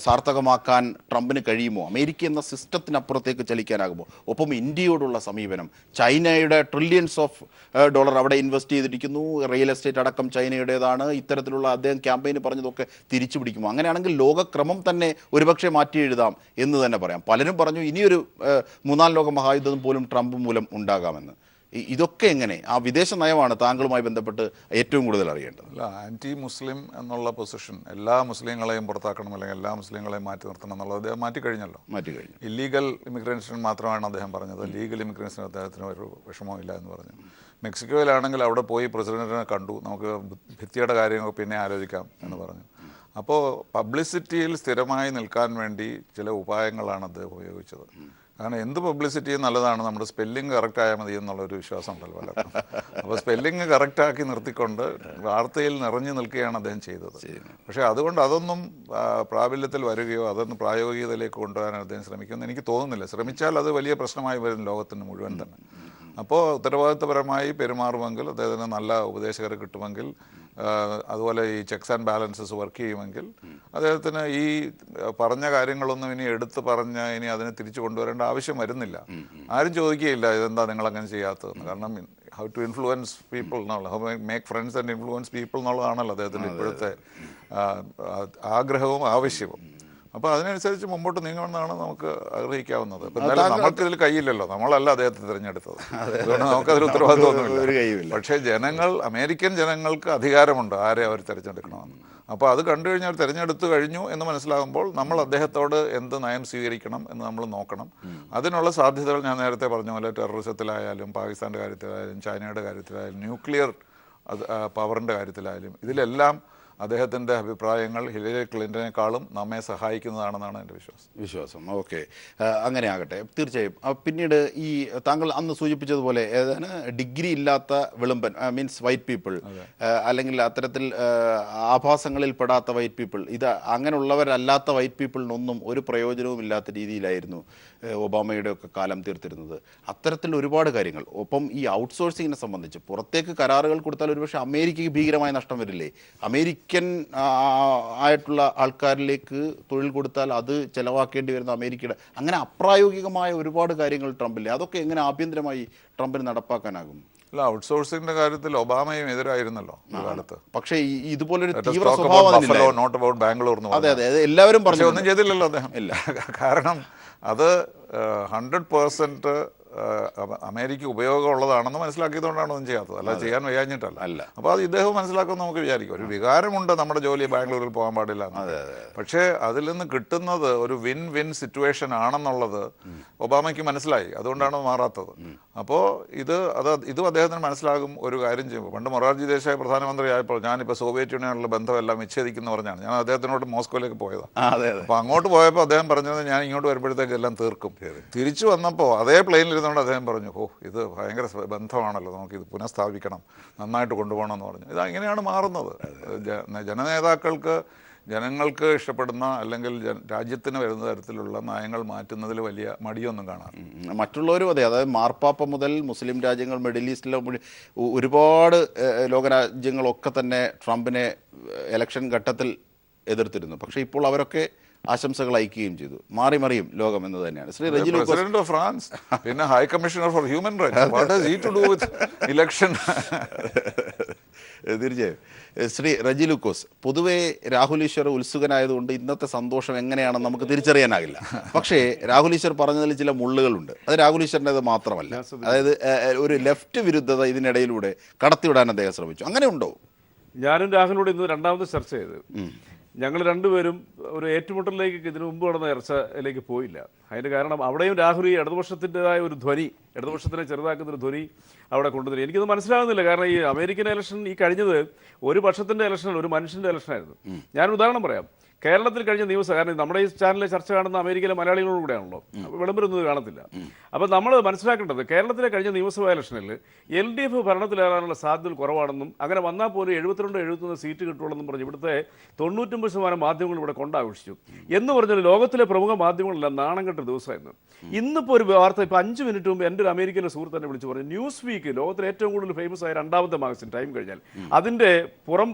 സാർത്ഥകമാക്കാൻ ട്രംപിന് കഴിയുമോ? അമേരിക്ക എന്ന സിസ്റ്റത്തിനപ്പുറത്തേക്ക് ചലിക്കാനാകുമോ? ഒപ്പം ഇന്ത്യയോടുള്ള സമീപനം, ചൈനയുടെ ട്രില്യൺസ് ഓഫ് ഡോളർ അവിടെ ഇൻവെസ്റ്റ് ചെയ്തിരിക്കുന്നു, റിയൽ എസ്റ്റേറ്റ് അടക്കം ചൈനയുടേതാണ്, ഇത്തരത്തിലുള്ള അദ്ദേഹം ക്യാമ്പയിന് പറഞ്ഞതൊക്കെ തിരിച്ചു പിടിക്കുമോ? അങ്ങനെയാണെങ്കിൽ ലോകക്രമം തന്നെ ഒരുപക്ഷെ മാറ്റി എഴുതാം എന്ന് തന്നെ പറയാം. പലരും പറഞ്ഞു ഇനിയൊരു 3-ാം ലോക മഹായുദ്ധം പോലും ട്രംപ് മൂലം ഉണ്ടാകാമെന്ന്. ഇതൊക്കെ എങ്ങനെ? ആ വിദേശ നയമാണ് താങ്കളുമായി ബന്ധപ്പെട്ട് ഏറ്റവും കൂടുതൽ അറിയേണ്ടത്. അല്ല, ആൻറ്റി മുസ്ലിം എന്നുള്ള പൊസിഷൻ, എല്ലാ മുസ്ലിങ്ങളെയും പുറത്താക്കണം അല്ലെങ്കിൽ എല്ലാ മുസ്ലിങ്ങളെയും മാറ്റി നിർത്തണം എന്നുള്ളത് അദ്ദേഹം മാറ്റിക്കഴിഞ്ഞല്ലോ. ഇല്ലീഗൽ ഇമിഗ്രേഷൻ മാത്രമാണ് അദ്ദേഹം പറഞ്ഞത്. ലീഗൽ ഇമിഗ്രേഷന് അദ്ദേഹത്തിന് ഒരു വിഷമവും ഇല്ല എന്ന് പറഞ്ഞു. മെക്സിക്കോയിലാണെങ്കിൽ അവിടെ പോയി പ്രസിഡന്റിനെ കണ്ടു, നമുക്ക് ഭിത്തിയുടെ കാര്യങ്ങൾ പിന്നെ ആലോചിക്കാം എന്ന് പറഞ്ഞു. അപ്പോൾ പബ്ലിസിറ്റിയിൽ സ്ഥിരമായി നിൽക്കാൻ വേണ്ടി ചില ഉപായങ്ങളാണ് അദ്ദേഹം ഉപയോഗിച്ചത്. കാരണം എന്ത് പബ്ലിസിറ്റിയും നല്ലതാണ്, നമ്മുടെ സ്പെല്ലിംഗ് കറക്റ്റ് ആയാൽ മതി എന്നുള്ളൊരു വിശ്വാസം ഉണ്ടല്ലോ പലർക്കും. അപ്പോൾ സ്പെല്ലിംഗ് കറക്റ്റാക്കി നിർത്തിക്കൊണ്ട് വാർത്തയിൽ നിറഞ്ഞു നിൽക്കുകയാണ് അദ്ദേഹം ചെയ്തത്. പക്ഷേ അതുകൊണ്ട് അതൊന്നും പ്രാബല്യത്തിൽ വരികയോ അതൊന്നും പ്രായോഗികതയിലേക്ക് കൊണ്ടുവരാൻ അദ്ദേഹം ശ്രമിക്കുമെന്ന് എനിക്ക് തോന്നുന്നില്ല. ശ്രമിച്ചാൽ അത് വലിയ പ്രശ്നമായി വരും ലോകത്തിന് മുഴുവൻ തന്നെ. അപ്പോൾ ഉത്തരവാദിത്തപരമായി പെരുമാറുമെങ്കിൽ, അദ്ദേഹത്തിന് നല്ല ഉപദേശകർ കിട്ടുമെങ്കിൽ, അതുപോലെ ഈ ചെക്സ് ആൻഡ് ബാലൻസസ് വർക്ക് ചെയ്യുമെങ്കിൽ അദ്ദേഹത്തിന് ഈ പറഞ്ഞ കാര്യങ്ങളൊന്നും ഇനി എടുത്ത് പറഞ്ഞ് ഇനി അതിനെ തിരിച്ചു കൊണ്ടുവരേണ്ട ആവശ്യം വരുന്നില്ല. ആരും ചോദിക്കുകയില്ല ഇതെന്താ നിങ്ങളങ്ങനെ ചെയ്യാത്തതെന്ന്. കാരണം ഹൗ ടു ഇൻഫ്ലുവൻസ് പീപ്പിൾ എന്നുള്ള, how make friends and influence people എന്നുള്ളതാണല്ലോ അദ്ദേഹത്തിൻ്റെ ഇപ്പോഴത്തെ ആഗ്രഹവും ആവശ്യവും. അപ്പോൾ അതിനനുസരിച്ച് മുമ്പോട്ട് നീങ്ങണമെന്നാണ് നമുക്ക് ആഗ്രഹിക്കാവുന്നത്. ഇപ്പം എന്തായാലും നമുക്കിതിൽ കയ്യില്ലല്ലോ, നമ്മളല്ല അദ്ദേഹത്തെ തിരഞ്ഞെടുത്തത്, അതുകൊണ്ട് നമുക്കതിൽ ഉത്തരവാദിത്വമൊന്നുമില്ല. പക്ഷേ ജനങ്ങൾ, അമേരിക്കൻ ജനങ്ങൾക്ക് അധികാരമുണ്ട് ആരെ അവർ തിരഞ്ഞെടുക്കണമെന്ന്. അപ്പോൾ അത് കണ്ടു കഴിഞ്ഞാൽ തിരഞ്ഞെടുത്തു കഴിഞ്ഞു എന്ന് മനസ്സിലാകുമ്പോൾ നമ്മൾ അദ്ദേഹത്തോട് എന്ത് നയം സ്വീകരിക്കണം എന്ന് നമ്മൾ നോക്കണം. അതിനുള്ള സാധ്യതകൾ ഞാൻ നേരത്തെ പറഞ്ഞ പോലെ ടെററിസത്തിലായാലും, പാകിസ്ഥാൻ്റെ കാര്യത്തിലായാലും, ചൈനയുടെ കാര്യത്തിലായാലും, ന്യൂക്ലിയർ പവറിൻ്റെ കാര്യത്തിലായാലും, ഇതിലെല്ലാം അദ്ദേഹത്തിൻ്റെ അഭിപ്രായങ്ങൾ ഹിലരി ക്ലിൻ്റനേക്കാളും നമ്മെ സഹായിക്കുന്നതാണെന്നാണ് എൻ്റെ വിശ്വാസം. ഓക്കെ, അങ്ങനെ ആകട്ടെ. തീർച്ചയായും പിന്നീട് ഈ താങ്കൾ അന്ന് സൂചിപ്പിച്ചതുപോലെ ഏതാണ് ഡിഗ്രി ഇല്ലാത്ത വിളമ്പൻ, മീൻസ് വൈറ്റ് പീപ്പിൾ, അല്ലെങ്കിൽ അത്തരത്തിൽ ആഭാസങ്ങളിൽ പെടാത്ത വൈറ്റ് പീപ്പിൾ, ഇത് അങ്ങനെയുള്ളവരല്ലാത്ത വൈറ്റ് പീപ്പിളിനൊന്നും ഒരു പ്രയോജനവും ഇല്ലാത്ത രീതിയിലായിരുന്നു ഒബാമയുടെ ഒക്കെ കാലം തീർത്തിരുന്നത്. അത്തരത്തിൽ ഒരുപാട് കാര്യങ്ങൾ. ഒപ്പം ഈ ഔട്ട്സോഴ്സിങ്ങിനെ സംബന്ധിച്ച് പുറത്തേക്ക് കരാറുകൾ കൊടുത്താൽ ഒരുപക്ഷെ അമേരിക്കയ്ക്ക് ഭീകരമായ നഷ്ടം വരില്ലേ? അമേരിക്കൻ ആയിട്ടുള്ള ആൾക്കാരിലേക്ക് തൊഴിൽ കൊടുത്താൽ അത് ചെലവാക്കേണ്ടി വരുന്ന അമേരിക്കയുടെ, അങ്ങനെ അപ്രായോഗികമായ ഒരുപാട് കാര്യങ്ങൾ ട്രംപില്ലേ? അതൊക്കെ എങ്ങനെ ആഭ്യന്തരമായി ട്രംപിന് നടപ്പാക്കാനാകും? അല്ല, ഔട്ട്സോഴ്സിങ്ങിന്റെ കാര്യത്തിൽ ഒബാമയും എതിരായിരുന്നല്ലോ കാലത്ത്. പക്ഷേ ഇതുപോലൊരു തീവ്ര സ്വഭാവം ബാംഗ്ലൂർ, അതെ അതെ, എല്ലാവരും പറഞ്ഞു ഒന്നും ചെയ്തില്ലല്ലോ അദ്ദേഹം. ഇല്ല, കാരണം അത് 100% അമേരിക്ക ഉപയോഗമുള്ളതാണെന്ന് മനസ്സിലാക്കിയതുകൊണ്ടാണ് ഒന്നും ചെയ്യാത്തത്, അല്ല ചെയ്യാൻ വയ്യാഞ്ഞിട്ടല്ല. അപ്പോൾ അത് ഇദ്ദേഹം മനസ്സിലാക്കുമെന്ന് നമുക്ക് വിചാരിക്കും. ഒരു വികാരമുണ്ട്, നമ്മുടെ ജോലി ബാംഗ്ലൂരിൽ പോകാൻ പാടില്ല. പക്ഷേ അതിൽ നിന്ന് കിട്ടുന്നത് ഒരു വിൻ വിൻ സിറ്റുവേഷൻ ആണെന്നുള്ളത് ഒബാമയ്ക്ക് മനസ്സിലായി, അതുകൊണ്ടാണ് മാറാത്തത്. അപ്പോൾ ഇതും അദ്ദേഹത്തിന് മനസ്സിലാകും. ഒരു കാര്യം ചെയ്യുമ്പോൾ, പണ്ട് മൊറാർജി ദേശായി പ്രധാനമന്ത്രി ആയപ്പോൾ ഞാനിപ്പോൾ സോവിയറ്റ് യൂണിയനുള്ള ബന്ധമെല്ലാം വിച്ഛേദിക്കുന്നു പറഞ്ഞാണ് ഞാൻ അദ്ദേഹത്തിനോട് മോസ്കോയിലേക്ക് പോയതാണ്. അപ്പോൾ അങ്ങോട്ട് പോയപ്പോൾ അദ്ദേഹം പറഞ്ഞത് ഞാൻ ഇങ്ങോട്ട് വരുമ്പോഴത്തേക്ക് എല്ലാം തീർക്കും. തിരിച്ചു വന്നപ്പോൾ അതേ പ്ലെയിനിൽ ഇരുന്നുകൊണ്ട് അദ്ദേഹം പറഞ്ഞു, ഇത് ഭയങ്കര ബന്ധമാണല്ലോ, നമുക്കിത് പുനഃസ്ഥാപിക്കണം, നന്നായിട്ട് കൊണ്ടുപോകണമെന്ന് പറഞ്ഞു. ഇത് അങ്ങനെയാണ് മാറുന്നത്. ജനനേതാക്കൾക്ക് ജനങ്ങൾക്ക് ഇഷ്ടപ്പെടുന്ന അല്ലെങ്കിൽ രാജ്യത്തിന് വരുന്ന തരത്തിലുള്ള നയങ്ങൾ മാറ്റുന്നതിൽ വലിയ മടിയൊന്നും കാണാറില്ല. മറ്റുള്ളവരും അതെ, അതായത് മാർപ്പാപ്പ മുതൽ മുസ്ലിം രാജ്യങ്ങൾ, മിഡിൽ ഈസ്റ്റിലെ ഒരുപാട് ലോകരാജ്യങ്ങളൊക്കെ തന്നെ ട്രംപിനെ ഇലക്ഷൻ ഘട്ടത്തിൽ എതിർത്തിരുന്നു. പക്ഷേ ഇപ്പോൾ അവരൊക്കെ ആശംസകൾ അയക്കുകയും ചെയ്തു. മാറി മറിയും ലോകം എന്ന് തന്നെയാണ്. Shri Reji Lukose, president of France, പിന്നെ high commissioner for human rights, what has he to do with election? തീർച്ചയായും. ശ്രീ റെജി ലൂക്കോസ്, പൊതുവേ രാഹുൽ ഈശ്വർ ഉത്സുകനായതുകൊണ്ട് ഇന്നത്തെ സന്തോഷം എങ്ങനെയാണെന്ന് നമുക്ക് തിരിച്ചറിയാനാകില്ല. പക്ഷേ രാഹുൽ ഈശ്വർ പറഞ്ഞതിൽ ചില മുള്ളുകളുണ്ട്. അത് രാഹുൽ ഈശ്വറിൻ്റെത് മാത്രമല്ല. അതായത് ഒരു ലെഫ്റ്റ് വിരുദ്ധത ഇതിനിടയിലൂടെ കടത്തിവിടാൻ അദ്ദേഹം ശ്രമിച്ചു. അങ്ങനെ ഉണ്ടോ? ഞാനും രാഹുലിനോട് ഇന്ന് രണ്ടാമത് ചർച്ച ചെയ്ത് ഞങ്ങൾ രണ്ടുപേരും ഒരു ഏറ്റുമുട്ടലിലേക്ക് ഇതിനു മുമ്പ് നടന്ന ചർച്ചയിലേക്ക് പോയില്ല. അതിൻ്റെ കാരണം അവിടെയും രാഹുൽ ഈ ഇടതുപക്ഷത്തിൻ്റെതായ ഒരു ധ്വനി, ഇടതുപക്ഷത്തിനെ ചെറുതാക്കുന്നൊരു ധ്വനി അവിടെ കൊണ്ടുവരിക. എനിക്കത് മനസ്സിലാകുന്നില്ല. കാരണം ഈ അമേരിക്കൻ ഇലക്ഷൻ ഈ കഴിഞ്ഞത് ഒരു പക്ഷത്തിൻ്റെ ഇലക്ഷനല്ല, ഒരു മനുഷ്യൻ്റെ ഇലക്ഷനായിരുന്നു. ഞാനൊരു ഉദാഹരണം പറയാം. കേരളത്തിൽ കഴിഞ്ഞ നിയമസഭ, കാരണം നമ്മുടെ ഈ ചാനലിലെ ചർച്ച കാണുന്ന അമേരിക്കയിലെ മലയാളികളോട് കൂടെയാണല്ലോ, വിളംബരൊന്നും കാണത്തില്ല. അപ്പോൾ നമ്മൾ മനസ്സിലാക്കേണ്ടത് കേരളത്തിലെ കഴിഞ്ഞ നിയമസഭാ ഇലക്ഷനിൽ LDF ഭരണത്തിലേറാനുള്ള സാധ്യതകൾ കുറവാണെന്നും അങ്ങനെ വന്നാൽ പോലും 72-73 സീറ്റ് കിട്ടുള്ളെന്നും പറഞ്ഞ് ഇവിടുത്തെ 99% മാധ്യമങ്ങൾ ഇവിടെ കൊണ്ടാഘോഷിച്ചു എന്ന് പറഞ്ഞാൽ ലോകത്തിലെ പ്രമുഖ മാധ്യമങ്ങളെല്ലാം നാണം കെട്ട ദിവസമായിരുന്നു. ഇന്നിപ്പോൾ ഒരു വാർത്ത, ഇപ്പോൾ 5 മിനിറ്റ് മുമ്പ് എൻ്റെ ഒരു അമേരിക്കയിലെ സുഹൃത്ത് തന്നെ വിളിച്ചു പറഞ്ഞു, ന്യൂസ് വീക്ക് ലോകത്തിലെ ഏറ്റവും കൂടുതൽ ഫേമസ് ആയ 2ാമത്തെ മാഗസിൻ ടൈം കഴിഞ്ഞാൽ അതിൻ്റെ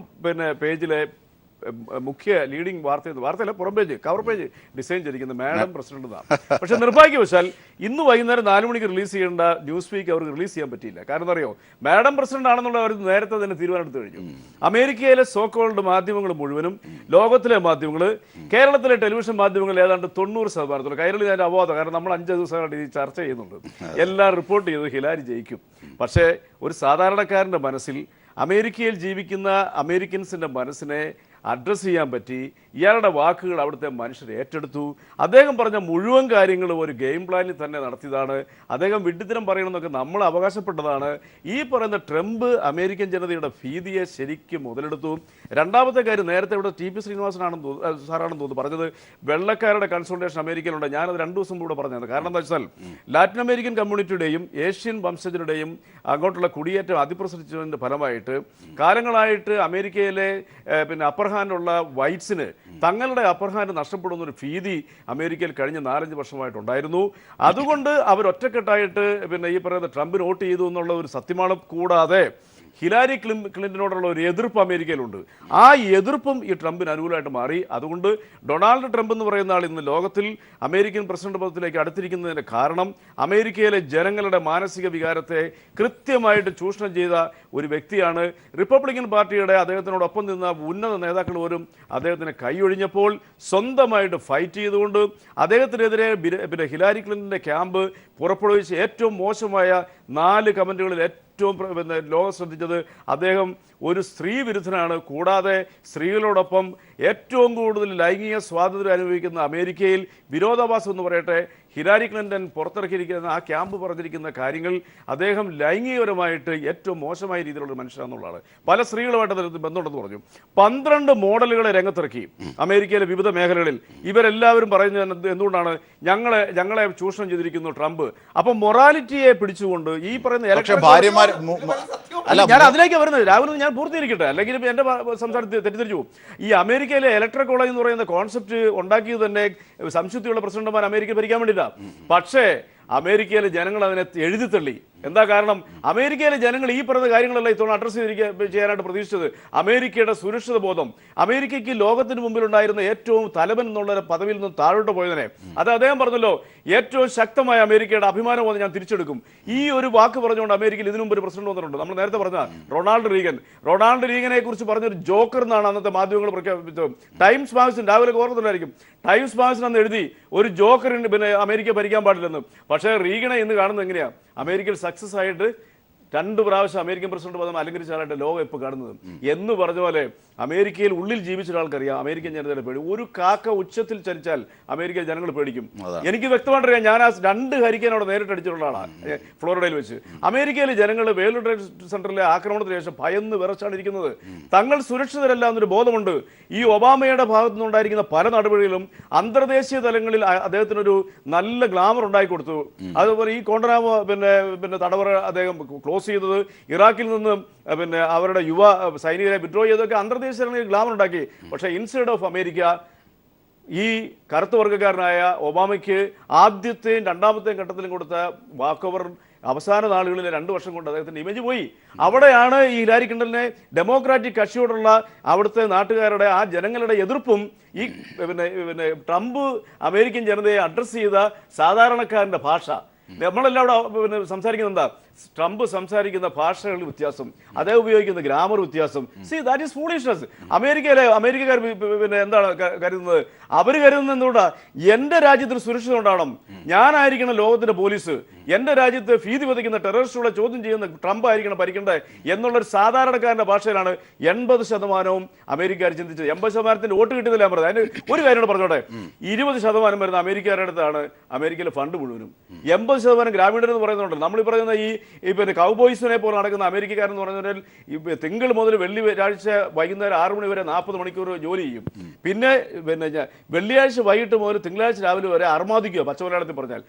പേജിലെ മുഖ്യ ലീഡിംഗ് വാർത്തയല്ല പുറം പേജ്, കവർ പേജ് ഡിസൈൻ ചെയ്തിരിക്കുന്നത് മാഡം പ്രസിഡന്റ് എന്നാണ്. പക്ഷെ നിർഭാഗ്യവശാൽ ഇന്ന് വൈകുന്നേരം 4 മണിക്ക് റിലീസ് ചെയ്യേണ്ട ന്യൂസ് വീക്ക് അവർക്ക് റിലീസ് ചെയ്യാൻ പറ്റിയില്ല. കാരണം അറിയോ, മാഡം പ്രസിഡന്റ് ആണെന്നുള്ള അവർ നേരത്തെ തന്നെ തീരുമാനമെടുത്ത് കഴിഞ്ഞു. അമേരിക്കയിലെ സോക്കോൾഡ് മാധ്യമങ്ങൾ മുഴുവനും, ലോകത്തിലെ മാധ്യമങ്ങൾ, കേരളത്തിലെ ടെലിവിഷൻ മാധ്യമങ്ങൾ ഏതാണ്ട് 90%, കൈരളി അതിൻ്റെ അപവാദം, കാരണം നമ്മൾ 5 ദിവസമായിട്ട് ഈ ചർച്ച ചെയ്യുന്നുണ്ട്, എല്ലാം റിപ്പോർട്ട് ചെയ്ത് ഹിലാരി ജയിക്കും. പക്ഷേ ഒരു സാധാരണക്കാരൻ്റെ മനസ്സിൽ, അമേരിക്കയിൽ ജീവിക്കുന്ന അമേരിക്കൻസിൻ്റെ മനസ്സിനെ അഡ്രസ്സ് ചെയ്യാൻ പറ്റി. ഇയാളുടെ വാക്കുകൾ അവിടുത്തെ മനുഷ്യർ ഏറ്റെടുത്തു. അദ്ദേഹം പറഞ്ഞ മുഴുവൻ കാര്യങ്ങളും ഒരു ഗെയിം പ്ലാനിൽ തന്നെ നടത്തിയതാണ്. അദ്ദേഹം വിഡ്ഢിത്തരം പറയണമെന്നൊക്കെ നമ്മൾ അവകാശപ്പെട്ടതാണ്. ഈ പറയുന്ന ട്രംപ് അമേരിക്കൻ ജനതയുടെ ഭീതിയെ ശരിക്കും മുതലെടുത്തു. രണ്ടാമത്തെ കാര്യം, നേരത്തെ ഇവിടെ TP ശ്രീനിവാസനാണെന്ന് തോന്നുന്നു പറഞ്ഞത്, വെള്ളക്കാരുടെ കൺസൾട്ടേഷൻ അമേരിക്കയിലുണ്ട്. ഞാനത് 2 ദിവസം കൂടെ പറഞ്ഞത്. കാരണം എന്താ വെച്ചാൽ ലാറ്റിൻ അമേരിക്കൻ കമ്മ്യൂണിറ്റിയുടെയും ഏഷ്യൻ വംശജരുടെയും അങ്ങോട്ടുള്ള കുടിയേറ്റം അതിപ്രസരിച്ചതിൻ്റെ ഫലമായിട്ട് കാലങ്ങളായിട്ട് അമേരിക്കയിലെ അപ്പർ ഹാൻഡുള്ള വൈറ്റ്സിന് തങ്ങളുടെ അപ്പർ ഹാൻഡ് നഷ്ടപ്പെടുന്ന ഒരു ഭീതി അമേരിക്കയിൽ കഴിഞ്ഞ 4-5 വർഷമായിട്ടുണ്ടായിരുന്നു. അതുകൊണ്ട് അവർ ഒറ്റക്കെട്ടായിട്ട് ഈ പറയുന്ന ട്രംപിന് വോട്ട് ചെയ്തു എന്നുള്ള ഒരു സത്യമാണ്. കൂടാതെ ഹിലാരി ക്ലിന്റനോടുള്ള ഒരു എതിർപ്പ് അമേരിക്കയിലുണ്ട്. ആ എതിർപ്പും ഈ ട്രംപിന് അനുകൂലമായിട്ട് മാറി. അതുകൊണ്ട് ഡൊണാൾഡ് ട്രംപ് എന്ന് പറയുന്ന ആൾ ഇന്ന് ലോകത്തിൽ അമേരിക്കൻ പ്രസിഡന്റ് പദത്തിലേക്ക് അടുത്തിരിക്കുന്നതിൻ്റെ കാരണം അമേരിക്കയിലെ ജനങ്ങളുടെ മാനസിക വികാരത്തെ കൃത്യമായിട്ട് ചൂഷണം ചെയ്ത ഒരു വ്യക്തിയാണ്. റിപ്പബ്ലിക്കൻ പാർട്ടിയുടെ അദ്ദേഹത്തിനോടൊപ്പം നിന്ന ഉന്നത നേതാക്കൾ പോലും അദ്ദേഹത്തിന് കൈയൊഴിഞ്ഞപ്പോൾ സ്വന്തമായിട്ട് ഫൈറ്റ് ചെയ്തുകൊണ്ട് അദ്ദേഹത്തിനെതിരെ ഹിലാരി ക്ലിന്റന്റെ ക്യാമ്പ് പുറപ്പെടുവിച്ച ഏറ്റവും മോശമായ 4 കമന്റുകളിൽ ഏറ്റവും ലോകം ശ്രദ്ധിച്ചത് അദ്ദേഹം ഒരു സ്ത്രീ വിരുദ്ധനാണ്. കൂടാതെ സ്ത്രീകളോടൊപ്പം ഏറ്റവും കൂടുതൽ ലൈംഗിക സ്വാതന്ത്ര്യം അനുഭവിക്കുന്ന അമേരിക്കയിൽ വിരോധാഭാസം എന്ന് പറയട്ടെ, ഹിലാരി ക്ലിന്റൺ പുറത്തിറക്കിയിരിക്കുന്ന ആ ക്യാമ്പ് പറഞ്ഞിരിക്കുന്ന കാര്യങ്ങൾ അദ്ദേഹം ലൈംഗികപരമായിട്ട് ഏറ്റവും മോശമായ രീതിയിലുള്ള മനുഷ്യരാണെന്നുള്ളതാണ്. പല സ്ത്രീകളുമായിട്ട് അദ്ദേഹത്തിന് ബന്ധമുണ്ടെന്ന് പറഞ്ഞു. 12 മോഡലുകളെ രംഗത്തിറക്കി അമേരിക്കയിലെ വിവിധ മേഖലകളിൽ. ഇവരെല്ലാവരും പറയുന്നത് എന്തുകൊണ്ടാണ്, ഞങ്ങളെ ചൂഷണം ചെയ്തിരിക്കുന്നു ട്രംപ്. അപ്പൊ മൊറാലിറ്റിയെ പിടിച്ചുകൊണ്ട് ഈ പറയുന്ന ഞാൻ അതിലേക്ക് വരുന്നത്, രാഹുൽ ഞാൻ പൂർത്തീകരിക്കട്ടെ, അല്ലെങ്കിൽ എന്റെ സംസാരത്തിൽ തെറ്റിദ്ധരിച്ചു പോകും. ഈ അമേരിക്കയിലെ ഇലക്ട്രൽ കോളേജ് എന്ന് പറയുന്ന കോൺസെപ്റ്റ് ഉണ്ടാക്കിയത് തന്നെ സംശുദ്ധിയുള്ള പ്രസിഡന്റുമാർ അമേരിക്ക ഭരിക്കാൻ വേണ്ടിയിട്ടാണ്. പക്ഷേ അമേരിക്കയിലെ ജനങ്ങൾ അതിനെ എഴുതി തള്ളി. എന്താ കാരണം, അമേരിക്കയിലെ ജനങ്ങൾ ഈ പറയുന്ന കാര്യങ്ങളെല്ലാം ഇത്തവണ അഡ്രസ് ചെയ്യാനായിട്ട് പ്രതീക്ഷിച്ചത് അമേരിക്കയുടെ സുരക്ഷിത ബോധം. അമേരിക്കയ്ക്ക് ലോകത്തിന് മുമ്പിൽ ഉണ്ടായിരുന്ന ഏറ്റവും തലവൻ എന്നുള്ള പദവിയിൽ നിന്ന് താഴോട്ട് പോയതിനെ, അത് അദ്ദേഹം പറഞ്ഞല്ലോ, ഏറ്റവും ശക്തമായ അമേരിക്കയുടെ അഭിമാനം ഞാൻ തിരിച്ചെടുക്കും. ഈ ഒരു വാക്ക് പറഞ്ഞുകൊണ്ട് അമേരിക്കയിൽ ഇതിനു മുമ്പ് ഒരു പ്രസിഡന്റ് വന്നിട്ടുണ്ട്. നമ്മൾ നേരത്തെ പറഞ്ഞ റൊണാൾഡ് റീഗനെ കുറിച്ച് പറഞ്ഞൊരു ജോക്കർ എന്നാണ് അന്നത്തെ മാധ്യമങ്ങൾ പ്രഖ്യാപിച്ചത്. ടൈംസ് മാഗസിൻ, രാവിലെ ഓർമ്മത്തിലായിരിക്കും, ടൈംസ് മാഗസിൻ അന്ന് എഴുതി ഒരു ജോക്കറിന് അമേരിക്ക ഭരിക്കാൻ പാടില്ലെന്ന്. പക്ഷേ റീഗനെ ഇന്ന് കാണുന്നത് എങ്ങനെയാ, അമേരിക്കയിൽ സക്സസ് ആയിട്ട് 2 പ്രാവശ്യം അമേരിക്കൻ പ്രസിഡന്റ് പദം അലങ്കരിച്ചാലായിട്ട് ലോകം ഇപ്പോൾ കാണുന്നത്. എന്ന് പറഞ്ഞ പോലെ അമേരിക്കയിൽ ഉള്ളിൽ ജീവിച്ച ഒരാൾക്കറിയാം അമേരിക്കൻ ജനതയുടെ പേടി. ഒരു കാക്ക ഉച്ചത്തിൽ ചലിച്ചാൽ അമേരിക്കൻ ജനങ്ങൾ പേടിക്കും. എനിക്ക് വ്യക്തമായിട്ടറിയാം, ഞാൻ ആ 2 ഹരിക്കേൻ അവിടെ നേരിട്ട് അടിച്ചിട്ടുള്ള ആളാണ് ഫ്ലോറിഡയിൽ വെച്ച്. അമേരിക്കയിലെ ജനങ്ങൾ വേൾഡ് ട്രേഡ് സെന്ററിലെ ആക്രമണത്തിന് ശേഷം ഭയന്ന് വിറച്ചാണ് ഇരിക്കുന്നത്. തങ്ങൾ സുരക്ഷിതരല്ല എന്നൊരു ബോധമുണ്ട്. ഈ ഒബാമയുടെ ഭാഗത്തു നിന്നുണ്ടായിരിക്കുന്ന പല നടപടികളും അന്തർദേശീയ തലങ്ങളിൽ അദ്ദേഹത്തിനൊരു നല്ല ഗ്ലാമർ ഉണ്ടാക്കി കൊടുത്തു. അതുപോലെ ഈ കോണ്ടനാമോ തടവറ അദ്ദേഹം ക്ലോസ് ചെയ്തത്, ഇറാഖിൽ നിന്ന് അവരുടെ യുവ സൈനികരെ വിഡ്രോ ചെയ്തൊക്കെ അന്തർദേശീയ ഗ്ലാമർ ഉണ്ടാക്കി. പക്ഷേ ഇൻസൈഡ് ഓഫ് അമേരിക്ക ഈ കറുത്ത വർഗ്ഗക്കാരനായ ഒബാമയ്ക്ക് ആദ്യത്തെയും 2ാമത്തെയും ഘട്ടത്തിലും കൊടുത്ത വാക്ക് ഓവർ അവസാന നാളുകളിലെ 2 വർഷം കൊണ്ട് അദ്ദേഹത്തിന്റെ ഇമേജ് പോയി. അവിടെയാണ് ഈ ഹിലാരി ക്ലിന്റനെ ഡെമോക്രാറ്റിക് കക്ഷിയോടുള്ള അവിടുത്തെ നാട്ടുകാരുടെ ആ ജനങ്ങളുടെ എതിർപ്പും ഈ ട്രംപ് അമേരിക്കൻ ജനതയെ അഡ്രസ് ചെയ്ത സാധാരണക്കാരന്റെ ഭാഷ. നമ്മളെല്ലാം അവിടെ സംസാരിക്കുന്നത് എന്താ, ട്രംപ് സംസാരിക്കുന്ന ഭാഷകളിൽ വ്യത്യാസം, അദ്ദേഹം ഉപയോഗിക്കുന്ന ഗ്രാമർ വ്യത്യാസം. C that is foolishness. അമേരിക്കക്കാർ എന്താണ് കരുതുന്നത്, അവർ കരുതുന്നത് എന്തുകൊണ്ടാ, എന്റെ രാജ്യത്തിന് സുരക്ഷിത ഉണ്ടാവണം, ഞാനായിരിക്കണം ലോകത്തിന്റെ പോലീസ്, എന്റെ രാജ്യത്ത് ഭീതി പതിക്കുന്ന ടെററിസ്റ്റുകളെ ചോദ്യം ചെയ്യുന്ന ട്രംപ് ആയിരിക്കണം ഭരിക്കേണ്ടത് എന്നുള്ളൊരു സാധാരണക്കാരന്റെ ഭാഷയിലാണ് 80% അമേരിക്കക്കാർ ചിന്തിച്ചത്. 80% വോട്ട് കിട്ടിയതില്ല ഞാൻ പറഞ്ഞത്. അതിന് ഒരു കാര്യം പറഞ്ഞോട്ടെ, 20% വരുന്ന അമേരിക്കക്കാരുടെ അടുത്താണ് അമേരിക്കയിലെ ഫണ്ട് മുഴുവനും. 80% ഗ്രാമീണരെന്ന് പറയുന്നുണ്ട്. നമ്മൾ ഈ പറയുന്ന ഈ പിന്നെ കൗബോയ്സിനെ പോലെ നടക്കുന്ന അമേരിക്കക്കാരെന്ന് പറഞ്ഞാൽ ഈ തിങ്കൾ മുതൽ വെള്ളിയാഴ്ച വൈകുന്നേരം 6 മണി വരെ 40 മണിക്കൂർ ജോലി ചെയ്യും. പിന്നെ വെള്ളിയാഴ്ച വൈകിട്ട് മുതൽ തിങ്കളാഴ്ച രാവിലെ വരെ അർമാദിക്കുക, പച്ചമലയാളത്തിൽ പറഞ്ഞാൽ.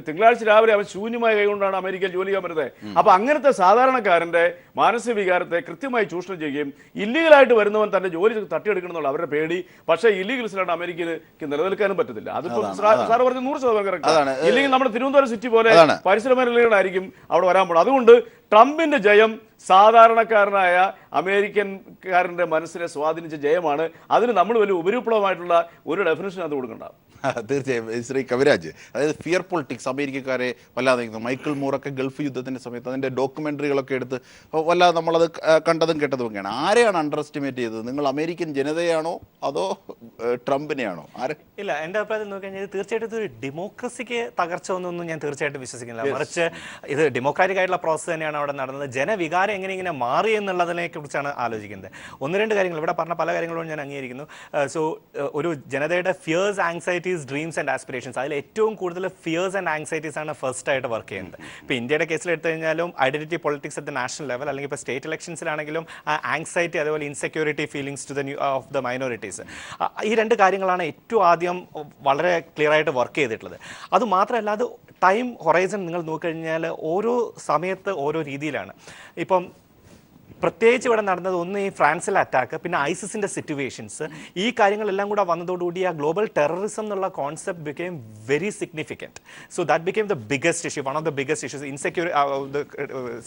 തിങ്കളാഴ്ച രാവിലെ അവൻ ശൂന്യമായ കൈകൊണ്ടാണ് അമേരിക്കയിൽ ജോലി ചെയ്യാൻ വരുന്നത്. അപ്പൊ അങ്ങനത്തെ സാധാരണക്കാരന്റെ മാനസിക വികാരത്തെ കൃത്യമായി ചൂഷണം ചെയ്യുകയും ഇല്ലീഗലായിട്ട് വരുന്നവൻ തന്റെ ജോലി തട്ടിയെടുക്കണം എന്നുള്ള അവരുടെ പേടി. പക്ഷേ ഇല്ലീഗൽസിലാണ് അമേരിക്കയിലേക്ക് നിലനിൽക്കാനും പറ്റത്തില്ല. അതിപ്പോ സാർ പറഞ്ഞ 100% കറക്റ്റ്. ഇല്ലെങ്കിൽ നമ്മുടെ തിരുവനന്തപുരം സിറ്റി പോലെ പരിസര മേഖലകളായിരിക്കും അവിടെ വരാൻ പോകുന്നത്. അതുകൊണ്ട് ട്രംപിന്റെ ജയം സാധാരണക്കാരനായ അമേരിക്കൻകാരന്റെ മനസ്സിനെ സ്വാധീനിച്ച ജയമാണ്. അതിന് നമ്മൾ വലിയ ഉപരിപ്ലവമായിട്ടുള്ള ഒരു ഡെഫിനിഷൻ അത് കൊടുക്കണ്ട. തീർച്ചയായും ശ്രീ കവിരാജ്, അതായത് ഫിയർ പൊളിറ്റിക്സ് അമേരിക്കക്കാരെ വല്ലാതെ മൈക്കിൾ മൂറൊക്കെ ഗൾഫ് യുദ്ധത്തിന്റെ സമയത്ത് അതിന്റെ ഡോക്യുമെന്ററികളൊക്കെ എടുത്ത് വല്ലാതെ നമ്മളത് കണ്ടതും കേട്ടതും ഒക്കെയാണ്. ആരെയാണ് അണ്ടർ എസ്റ്റിമേറ്റ് ചെയ്തത്? നിങ്ങൾ അമേരിക്കൻ ജനതയാണോ അതോ ട്രംപിനെയാണോ? ഇല്ല, എൻ്റെ അഭിപ്രായത്തിൽ നോക്കിക്കഴിഞ്ഞാൽ തീർച്ചയായിട്ടും ഇതൊരു ഡെമോക്രസിക്ക് തകർച്ച ഒന്നും ഞാൻ തീർച്ചയായിട്ടും വിശ്വസിക്കുന്നില്ല. മറിച്ച് ഇത് ഡെമോക്രാറ്റിക് ആയിട്ടുള്ള പ്രോസസ്സ് തന്നെയാണ് അവിടെ നടന്നത്. ജനവികാരം എങ്ങനെ മാറി എന്നുള്ളതിനെ കുറിച്ചാണ് ആലോചിക്കുന്നത്. 1-2 കാര്യങ്ങൾ ഇവിടെ പറഞ്ഞ പല കാര്യങ്ങളോടും ഞാൻ അംഗീകരിക്കുന്നു. സോ ഒരു ജനതയുടെ fears, anxieties, dreams and aspirations, അതിൽ ഏറ്റവും കൂടുതൽ ഫിയേഴ്സ് ആൻഡ് ആങ്സൈറ്റീസ് ആണ് ഫസ്റ്റ് ആയിട്ട് വർക്ക് ചെയ്യുന്നത്. ഇപ്പോൾ ഇന്ത്യയുടെ കേസിൽ എടുത്തു കഴിഞ്ഞാലും identity politics at the national level, അല്ലെങ്കിൽ ഇപ്പോൾ സ്റ്റേറ്റ് ഇലക്ഷൻസിലാണെങ്കിലും ആങ്സൈറ്റി, അതുപോലെ insecurity feelings to the of the minorities, ഈ 2 കാര്യങ്ങളാണ് ഏറ്റവും ആദ്യം വളരെ ക്ലിയർ ആയിട്ട് വർക്ക് ചെയ്തിട്ടുള്ളത്. അതുമാത്രമല്ല, അത് ടൈം ഹൊറൈസൺ നിങ്ങൾ നോക്കിക്കഴിഞ്ഞാൽ ഓരോ സമയത്ത് ഓരോ രീതിയിലാണ്. ഇപ്പം പ്രത്യേകിച്ച് ഇവിടെ നടന്നത് ഒന്ന് ഈ ഫ്രാൻസിലെ അറ്റാക്ക്, പിന്നെ ഐസിസിന്റെ സിറ്റുവേഷൻസ്, ഈ കാര്യങ്ങളെല്ലാം കൂടെ വന്നതോടുകൂടി ആ ഗ്ലോബൽ ടെററിസം എന്നുള്ള concept became very significant. So that became the biggest issue, one of the biggest issues,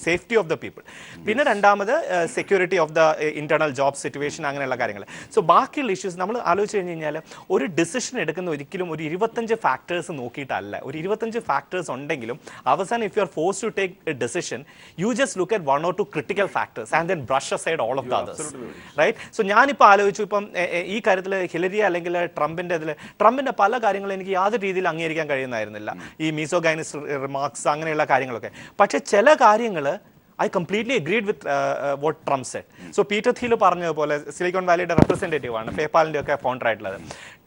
safety of the people. പിന്നെ രണ്ടാമത് security of the internal job situation, അങ്ങനെയുള്ള കാര്യങ്ങൾ. സോ ബാക്കിയുള്ള ഇഷ്യൂസ് നമ്മൾ ആലോചിച്ച് കഴിഞ്ഞ് കഴിഞ്ഞാൽ ഒരു ഡിസിഷൻ എടുക്കുന്ന ഒരിക്കലും ഒരു 25 ഫാക്ടേഴ്സ് നോക്കിയിട്ടല്ല. ഒരു 25 ഫാക്ടേഴ്സ് ഉണ്ടെങ്കിലും അവസാനം if you are force to take a decision, you just look at 1 or 2 critical factors and then brush aside all of the others, right? So ഞാനിപ്പോൾ ആലോചിച്ചു, ഇപ്പം ഈ കാര്യത്തിൽ ഹിലരി അല്ലെങ്കിൽ ട്രംപിന്റെ പല കാര്യങ്ങളും എനിക്ക് യാതൊരു രീതിയിൽ അംഗീകരിക്കാൻ കഴിയുന്നതായിരുന്നില്ല. ഈ മീസോഗൈനിസ് റിമാർക്സ്, അങ്ങനെയുള്ള കാര്യങ്ങളൊക്കെ. പക്ഷെ ചില കാര്യങ്ങൾ I completely agreed with what Trump said. So Peter Thiel പറഞ്ഞതുപോലെ സിലിക്കോൺ വാലിയുടെ റെപ്രസെൻറ്റേറ്റീവ് ആണ്, പേപ്പാലിൻ്റെ ഒക്കെ ഫൗണ്ടർ ആയിട്ടുള്ളത്.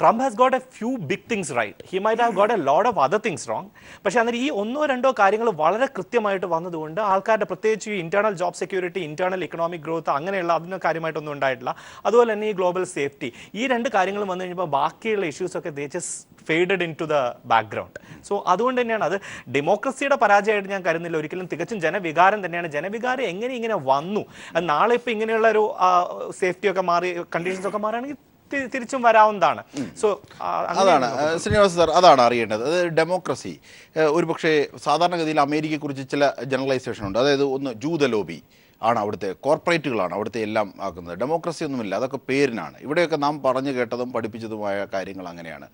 Trump has got a few big things right. He might have got a lot of other things wrong. പക്ഷേ അന്നേരം ഈ 1-2 കാര്യങ്ങൾ വളരെ കൃത്യമായിട്ട് വന്നതുകൊണ്ട് ആൾക്കാരുടെ, പ്രത്യേകിച്ച് ഈ internal job security, internal economic growth, അങ്ങനെയുള്ള അതിന് കാര്യമായിട്ടൊന്നും ഉണ്ടായിട്ടില്ല. അതുപോലെ തന്നെ ഈ ഗ്ലോബൽ സേഫ്റ്റി, ഈ 2 കാര്യങ്ങൾ വന്നു കഴിഞ്ഞപ്പോൾ ബാക്കിയുള്ള ഇഷ്യൂസൊക്കെ they just faded into the background. So അതുകൊണ്ട് തന്നെയാണ് അത് ഡെമോക്രസിയുടെ പരാജയമായിട്ട് ഞാൻ കരുതുന്നില്ല. ഒരിക്കലും തികച്ചും ജനവികാരം തന്നെയാണ്. ജനവികാരം ഇങ്ങനെ വന്നു, അത് നാളെ ഇപ്പം ഇങ്ങനെയുള്ള ഒരു സേഫ്റ്റി ഒക്കെ മാറി, കണ്ടീഷൻസ് ഒക്കെ മാറുകയാണെങ്കിൽ തിരിച്ചും വരാവുന്നതാണ്. സോ അതാണ് ശ്രീനിവാസ് സാർ, അതാണ് അറിയേണ്ടത്. അത് ഡെമോക്രസി ഒരുപക്ഷെ സാധാരണഗതിയിൽ അമേരിക്കയെക്കുറിച്ച് ചില ജനറലൈസേഷൻ ഉണ്ട്. അതായത് ഒന്ന് ജൂത ലോബി ആണ് അവിടുത്തെ, കോർപ്പറേറ്റുകളാണ് അവിടുത്തെ എല്ലാം ആക്കുന്നത്. ഡെമോക്രസി ഒന്നുമില്ല, അതൊക്കെ പേരിനാണ്. ഇവിടെയൊക്കെ നാം പറഞ്ഞു കേട്ടതും പഠിപ്പിച്ചതുമായ കാര്യങ്ങൾ അങ്ങനെയാണ്.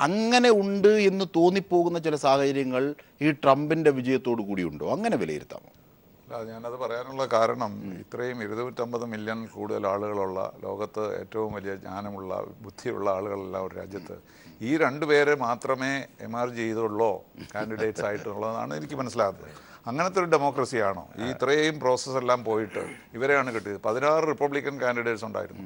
അങ്ങനെ ഉണ്ട് എന്ന് തോന്നിപ്പോകുന്ന ചില സാഹചര്യങ്ങൾ ഈ ട്രംപിൻ്റെ വിജയത്തോടു കൂടി ഉണ്ടോ? അങ്ങനെ വിലയിരുത്താമോ? അല്ല, ഞാനത് പറയാനുള്ള കാരണം ഇത്രയും 250 മില്യൺ കൂടുതൽ ആളുകളുള്ള ലോകത്ത് ഏറ്റവും വലിയ ജ്ഞാനമുള്ള, ബുദ്ധിയുള്ള ആളുകളുള്ള ഒരു രാജ്യത്ത് ഈ 2 പേരെ മാത്രമേ എമർജ് ചെയ്തുള്ളൂ കാൻഡിഡേറ്റ്സ് ആയിട്ടുള്ളതാണ് എനിക്ക് മനസ്സിലാകുന്നത്. അങ്ങനത്തെ ഒരു ഡെമോക്രസിയാണോ? ഈ ഇത്രയും പ്രോസസ്സ് എല്ലാം പോയിട്ട് ഇവരെയാണ് കിട്ടിയത്. 16 റിപ്പബ്ലിക്കൻ കാൻഡിഡേറ്റ്സ് ഉണ്ടായിരുന്നു,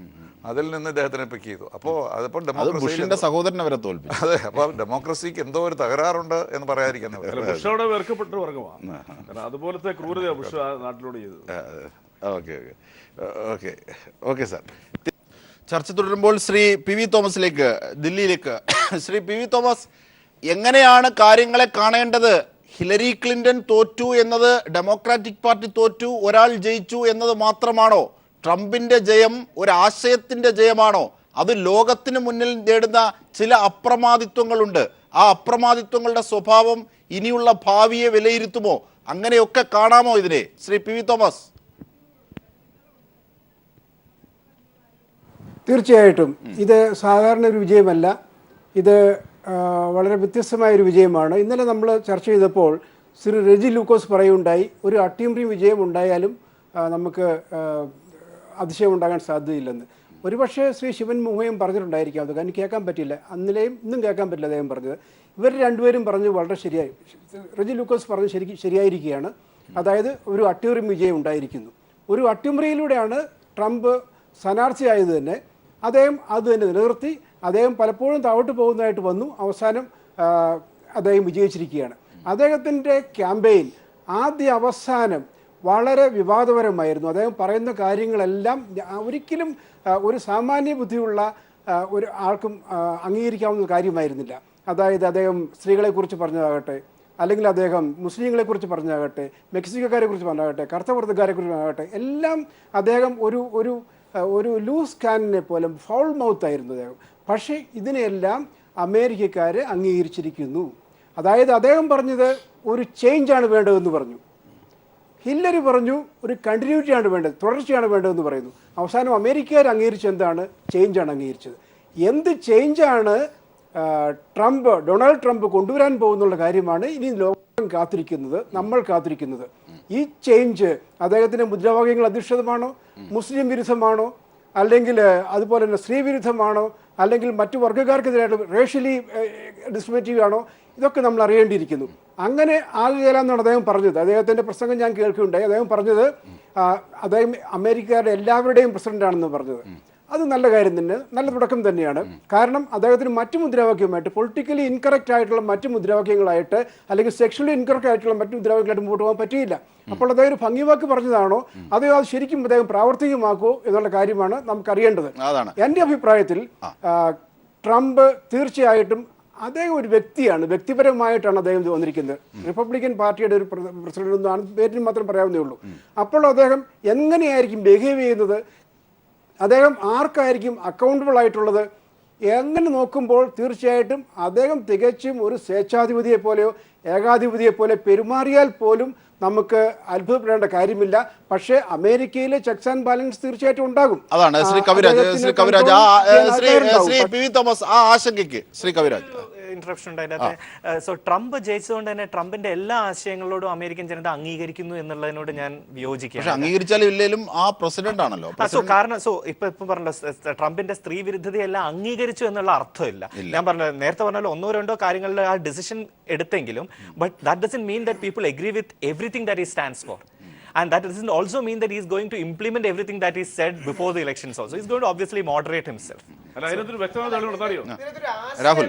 അതിൽ നിന്ന് ഇദ്ദേഹത്തിനെ പിക്ക് ചെയ്തു. അപ്പോൾ അതിപ്പോൾ ഡെമോക്രസിയുടെ സഹോദരനെ വരെ തോൽപ്പിച്ചു. അതെ, അപ്പോൾ ഡെമോക്രസിക്ക് എന്തോ ഒരു തകരാറുണ്ട് എന്ന് പറയാതിരിക്കുന്നത്. വെറുക്കപ്പെട്ട വർഗമാണ്, അതുപോലത്തെ ക്രൂരത ബുഷ് നാട്ടിലൂടെ ചെയ്തത്. ഓക്കെ സാർ, ചർച്ച തുടരുമ്പോൾ ശ്രീ പി വി തോമസിലേക്ക്, ദില്ലിയിലേക്ക്. ശ്രീ പി വി തോമസ്, എങ്ങനെയാണ് കാര്യങ്ങളെ കാണേണ്ടത്? ഹിലരി ക്ലിന്റൺ തോറ്റു എന്നത്, ഡെമോക്രാറ്റിക് പാർട്ടി തോറ്റു, ഒരാൾ ജയിച്ചു എന്നത് മാത്രമാണോ? ട്രംപിന്റെ ജയം ഒരു ആശയത്തിന്റെ ജയമാണോ? അത് ലോകത്തിന് മുന്നിൽ നേടുന്ന ചില അപ്രമാദിത്വങ്ങളുണ്ട്. ആ അപ്രമാദിത്വങ്ങളുടെ സ്വഭാവം ഇനിയുള്ള ഭാവിയെ വിലയിരുത്തുമോ? അങ്ങനെയൊക്കെ കാണാമോ ഇതിനെ, ശ്രീ പി വി തോമസ്? തീർച്ചയായിട്ടും ഇത് സാധാരണ ഒരു വിജയമല്ല. ഇത് വളരെ വ്യത്യസ്തമായൊരു വിജയമാണ്. ഇന്നലെ നമ്മൾ ചർച്ച ചെയ്തപ്പോൾ ശ്രീ റെജി ലൂക്കോസ് പറയുണ്ടായി, ഒരു അട്ടിമറി വിജയം ഉണ്ടായാലും നമുക്ക് അതിശയം ഉണ്ടാകാൻ സാധ്യതയില്ലെന്ന്. ഒരുപക്ഷെ ശ്രീ ശിവൻ മുഹയും പറഞ്ഞിട്ടുണ്ടായിരിക്കാം, അത് കാരണം കേൾക്കാൻ പറ്റില്ല, അന്നിലെയും ഇന്നും കേൾക്കാൻ പറ്റില്ല അദ്ദേഹം പറഞ്ഞത്. ഇവർ രണ്ടുപേരും പറഞ്ഞു വളരെ ശരിയായി. റെജി ലൂക്കോസ് പറഞ്ഞ് ശരിയായിരിക്കുകയാണ്. അതായത് ഒരു അട്ടിമറി വിജയം ഉണ്ടായിരിക്കുന്നു. ഒരു അട്ടിമറിയിലൂടെയാണ് ട്രംപ് സ്ഥാനാർത്ഥിയായത് തന്നെ. അദ്ദേഹം അത് തന്നെ നിലനിർത്തി. അദ്ദേഹം പലപ്പോഴും താഴോട്ട് പോകുന്നതായിട്ട് വന്നു. അവസാനം അദ്ദേഹം വിജയിച്ചിരിക്കുകയാണ്. അദ്ദേഹത്തിൻ്റെ ക്യാമ്പയിൻ ആദ്യ അവസാനം വളരെ വിവാദപരമായിരുന്നു. അദ്ദേഹം പറയുന്ന കാര്യങ്ങളെല്ലാം ഒരിക്കലും ഒരു സാമാന്യ ബുദ്ധിയുള്ള ഒരു ആൾക്കും അംഗീകരിക്കാവുന്ന കാര്യമായിരുന്നില്ല. അതായത് അദ്ദേഹം സ്ത്രീകളെക്കുറിച്ച് പറഞ്ഞതാകട്ടെ, അല്ലെങ്കിൽ അദ്ദേഹം മുസ്ലിങ്ങളെക്കുറിച്ച് പറഞ്ഞാകട്ടെ, മെക്സിക്കോക്കാരെ കുറിച്ച് പറഞ്ഞാകട്ടെ, കറുത്ത വർഗ്ഗക്കാരെ കുറിച്ച് പറഞ്ഞാകട്ടെ, എല്ലാം അദ്ദേഹം ഒരു ലൂസ് കാനിനെ പോലെ ഫൗൾ മൗത്ത് ആയിരുന്നു അദ്ദേഹം. പക്ഷേ ഇതിനെല്ലാം അമേരിക്കക്കാർ അംഗീകരിച്ചിരിക്കുന്നു. അതായത് അദ്ദേഹം പറഞ്ഞത് ഒരു ചേഞ്ചാണ് വേണ്ടതെന്ന് പറഞ്ഞു. ഹില്ലരി പറഞ്ഞു ഒരു കണ്ടിന്യൂറ്റിയാണ് വേണ്ടത്, തുടർച്ചയാണ് വേണ്ടതെന്ന് പറയുന്നു. അവസാനം അമേരിക്കക്കാർ അംഗീകരിച്ചത് എന്താണ്? ചേഞ്ചാണ് അംഗീകരിച്ചത്. എന്ത് ചേഞ്ചാണ് ഡൊണാൾഡ് ട്രംപ് കൊണ്ടുവരാൻ പോകുന്നുള്ള കാര്യമാണ് ഇനി ലോകം കാത്തിരിക്കുന്നത്, നമ്മൾ കാത്തിരിക്കുന്നത്. ഈ ചേഞ്ച് അദ്ദേഹത്തിൻ്റെ മുദ്രാവാക്യങ്ങൾ അധിഷ്ഠിതമാണോ, മുസ്ലിം വിരുദ്ധമാണോ, അല്ലെങ്കിൽ അതുപോലെ തന്നെ സ്ത്രീ വിരുദ്ധമാണോ, അല്ലെങ്കിൽ മറ്റു വർഗ്ഗക്കാർക്കെതിരായിട്ട് റേഷ്യലി ഡിസ്ക്രിമിനേറ്റീവ് ആണോ, ഇതൊക്കെ നമ്മൾ അറിയേണ്ടിയിരിക്കുന്നു. അങ്ങനെ ആകുകയില്ലെന്നാണ് അദ്ദേഹം പറഞ്ഞത്. അദ്ദേഹത്തിൻ്റെ പ്രസംഗം ഞാൻ കേൾക്കുകയുണ്ടായി. അദ്ദേഹം പറഞ്ഞത് അദ്ദേഹം അമേരിക്കയുടെ എല്ലാവരുടെയും പ്രസിഡന്റാണെന്ന് പറഞ്ഞത്. അത് നല്ല കാര്യം തന്നെ, നല്ല തുടക്കം തന്നെയാണ്. കാരണം അദ്ദേഹത്തിന് മറ്റു മുദ്രാവാക്യമായിട്ട്, പൊളിറ്റിക്കലി ഇൻകറക്റ്റ് ആയിട്ടുള്ള മറ്റു മുദ്രാവാക്യങ്ങളായിട്ട്, അല്ലെങ്കിൽ സെക്ഷലി ഇൻകറക്റ്റ് ആയിട്ടുള്ള മറ്റു മുദ്രാവാക്യങ്ങളായിട്ട് മുമ്പോട്ട് പോകാൻ പറ്റിയില്ല. അപ്പോൾ അദ്ദേഹം ഒരു ഭംഗിവാക്ക് പറഞ്ഞതാണോ അതോ അത് ശരിക്കും അദ്ദേഹം പ്രാവർത്തികമാക്കുമോ എന്നുള്ള കാര്യമാണ് നമുക്കറിയേണ്ടത്. എൻ്റെ അഭിപ്രായത്തിൽ ട്രംപ് തീർച്ചയായിട്ടും അദ്ദേഹം ഒരു വ്യക്തിയാണ്, വ്യക്തിപരമായിട്ടാണ് അദ്ദേഹം വന്നിരിക്കുന്നത്. റിപ്പബ്ലിക്കൻ പാർട്ടിയുടെ ഒരു പ്രസിഡന്റ് ഒന്നും പേരിന് മാത്രം പറയാവുന്നേ ഉള്ളൂ. അപ്പോൾ അദ്ദേഹം എങ്ങനെയായിരിക്കും ബിഹേവ് ചെയ്യുന്നത്, അദ്ദേഹം ആർക്കായിരിക്കും അക്കൗണ്ടബിൾ ആയിട്ടുള്ളത്, എങ്ങനെ നോക്കുമ്പോൾ തീർച്ചയായിട്ടും അദ്ദേഹം തികച്ചും ഒരു സ്വേച്ഛാധിപതിയെ പോലെയോ ഏകാധിപതിയെ പോലെ പെരുമാറിയാൽ പോലും നമുക്ക് അത്ഭുതപ്പെടേണ്ട കാര്യമില്ല. പക്ഷേ അമേരിക്കയിലെ ചെക്സ് ആൻഡ് ബാലൻസ് തീർച്ചയായിട്ടും ഉണ്ടാകും. അതാണ് ശ്രീ കവിരാജ്, ശ്രീ പി വി തോമസ് ആ ആശങ്കയ്ക്ക് ശ്രീ കവിരാജ് ഇൻട്രപ്ഷൻ ഉണ്ട് അതിനകത്ത്. സോ ട്രംപ് ജയിച്ചതുകൊണ്ട് തന്നെ ട്രംപിന്റെ എല്ലാ ആശയങ്ങളോടും അമേരിക്കൻ ജനത അംഗീകരിക്കുന്നു എന്നുള്ളതിനോട് ഞാൻ വിയോജിക്കുകയാണ്. അംഗീകരിച്ചാലും ഇല്ലെങ്കിലും ആ പ്രസിഡന്റ് ആണല്ലോ. കാരണം ഇപ്പൊ പറഞ്ഞ ട്രംപിന്റെ സ്ത്രീ വിരുദ്ധതയെല്ലാം അംഗീകരിച്ചു എന്നുള്ള അർത്ഥമില്ല. ഞാൻ പറഞ്ഞ നേരത്തെ പറഞ്ഞാൽ ഒന്നോ രണ്ടോ കാര്യങ്ങളിൽ ആ ഡിസിഷൻ എടുത്തെങ്കിലും, but that doesn't mean that people agree with everything that he stands for. And that doesn't also mean that he's going to implement everything that he said before the elections also. He's going to obviously moderate himself. Rahul,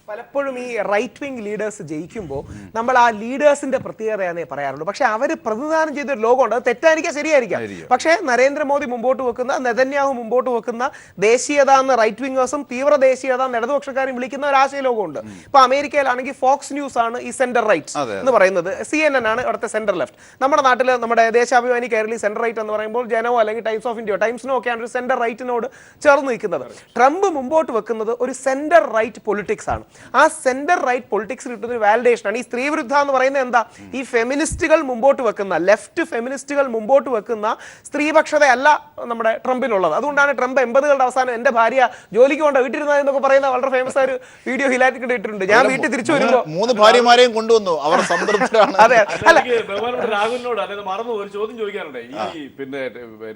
പലപ്പോഴും ഈ right wing leaders ജയിക്കുമ്പോൾ നമ്മൾ ആ ലീഡേഴ്സിന്റെ പ്രത്യേകതയാണെന്നേ പറയാറുള്ളൂ. പക്ഷെ അവർ പ്രതിദാനം ചെയ്ത ഒരു ലോകമുണ്ട്. അത് തെറ്റായിരിക്കാം, ശരിയായിരിക്കാം. പക്ഷേ നരേന്ദ്രമോദി മുമ്പോട്ട് വെക്കുന്ന, നെതന്യാഹു മുമ്പോട്ട് വെക്കുന്ന ദേശീയത എന്ന റൈറ്റ് വിങ്ങേഴ്സും തീവ്ര ദേശീയത ഇടതുപക്ഷക്കാരും വിളിക്കുന്ന ഒരു ആശയ ലോകമുണ്ട്. ഇപ്പൊ അമേരിക്കയിലാണെങ്കിൽ ഫോക്സ് ന്യൂസ് ആണ് ഈ സെന്റർ റൈറ്റ് എന്ന് പറയുന്നത്, CNN ആണ് ഇവിടുത്തെ സെന്റർ ലെഫ്റ്റ്. നമ്മുടെ നാട്ടിൽ നമ്മുടെ ദേശാഭിമാനി കേരളി സെന്റർ റൈറ്റ് എന്ന് പറയുമ്പോൾ ജനോ അല്ലെങ്കിൽ ടൈംസ് ഓഫ് ഇന്ത്യ, ടൈംസിനോ ഒക്കെയാണ് ഒരു സെന്റർ റൈറ്റിനോട് ചേർന്ന് നിൽക്കുന്നത്. ട്രംപ് മുമ്പോട്ട് വെക്കുന്നത് ഒരു സെന്റർ റൈറ്റ് പൊളിറ്റിക്സ് ആണ്. ആ സെന്റർ റൈറ്റ് പൊളിറ്റിക്സ് കിട്ടുന്ന ഒരു വാലിഡേഷൻ ആണ്. ഈ സ്ത്രീ വിരുദ്ധ എന്ന് പറയുന്നത് എന്താ? ഈ ഫെമിനിസ്റ്റുകൾ മുമ്പോട്ട് വെക്കുന്ന, ലെഫ്റ്റ് ഫെമിനിസ്റ്റുകൾ മുമ്പോട്ട് വെക്കുന്ന സ്ത്രീപക്ഷതയല്ല നമ്മുടെ ട്രംപിനുള്ളത്. അതുകൊണ്ടാണ് ട്രംപ് 80കളുടെ അവസാനം എന്റെ ഭാര്യ ജോലിക്ക് കൊണ്ട് വീട്ടിലിരുന്നതെന്നൊക്കെ പറയുന്ന വളരെ ഫേമസ് ആയ ഒരു വീഡിയോ ഹിലാറ്റിക്ക് ഇട്ടിട്ടുണ്ട്. ഞാൻ വീട്ടിൽ തിരിച്ചു വരുമ്പോ 3 ഭാര്യമാരെയും കൊണ്ടുവന്നു, അവർ സംതൃപ്തരാണ്. അതെ, രാഹുലിനോട് അതായത് മറന്നു ഒരു ചോദ്യം ചോദിക്കാനുണ്ട്. ഈ പിന്നെ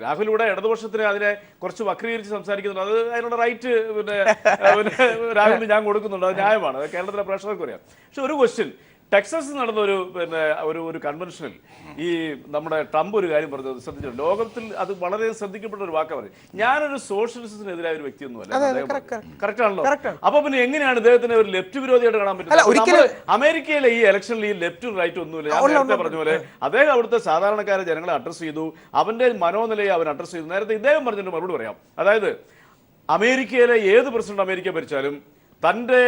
രാഹുലിലൂടെ ഇടതുപക്ഷത്തിന് അതിനെ കുറച്ച് വക്രീകരിച്ച് സംസാരിക്കുന്നുണ്ട്. അത് അതിനുള്ള റൈറ്റ് പിന്നെ രാഹുലിന് ഞാൻ കൊടുക്കുന്നുണ്ട്, അത് ന്യായമാണ്, കേരളത്തിലെ പ്രേക്ഷകർക്ക് അറിയാം. പക്ഷെ ഒരു ക്വസ്റ്റ്യൻ, ടെക്സസിൽ നടന്ന ഒരു കൺവെൻഷനിൽ ഈ നമ്മുടെ ട്രംപ് ഒരു കാര്യം പറഞ്ഞത് ശ്രദ്ധിച്ചു. ലോകത്തിൽ അത് വളരെ ശ്രദ്ധിക്കപ്പെട്ട ഒരു വാക്കാണ് പറഞ്ഞത്. ഞാനൊരു സോഷ്യലിസത്തിനെതിരായ ഒരു വ്യക്തിയൊന്നുമല്ല. കറക്റ്റ് ആണല്ലോ. അപ്പൊ പിന്നെ എങ്ങനെയാണ് ഇദ്ദേഹത്തിന് ഒരു ലെഫ്റ്റ് വിരോധിയായിട്ട് കാണാൻ പറ്റുന്നത്? അമേരിക്കയിലെ ഈ ഇലക്ഷനിൽ ഈ ലെഫ്റ്റ് റൈറ്റ് ഒന്നുമില്ല. ഞാൻ നേരത്തെ പറഞ്ഞ പോലെ അദ്ദേഹം അവിടുത്തെ സാധാരണക്കാരെ ജനങ്ങളെ അഡ്രസ് ചെയ്തു, അവന്റെ മനോനിലയെ അവൻ അഡ്രസ് ചെയ്തു. നേരത്തെ ഇദ്ദേഹം പറഞ്ഞിട്ട് മറുപടി പറയാം. അതായത് അമേരിക്കയിലെ ഏത് പ്രസിഡന്റ് അമേരിക്ക ഭരിച്ചാലും തന്റെ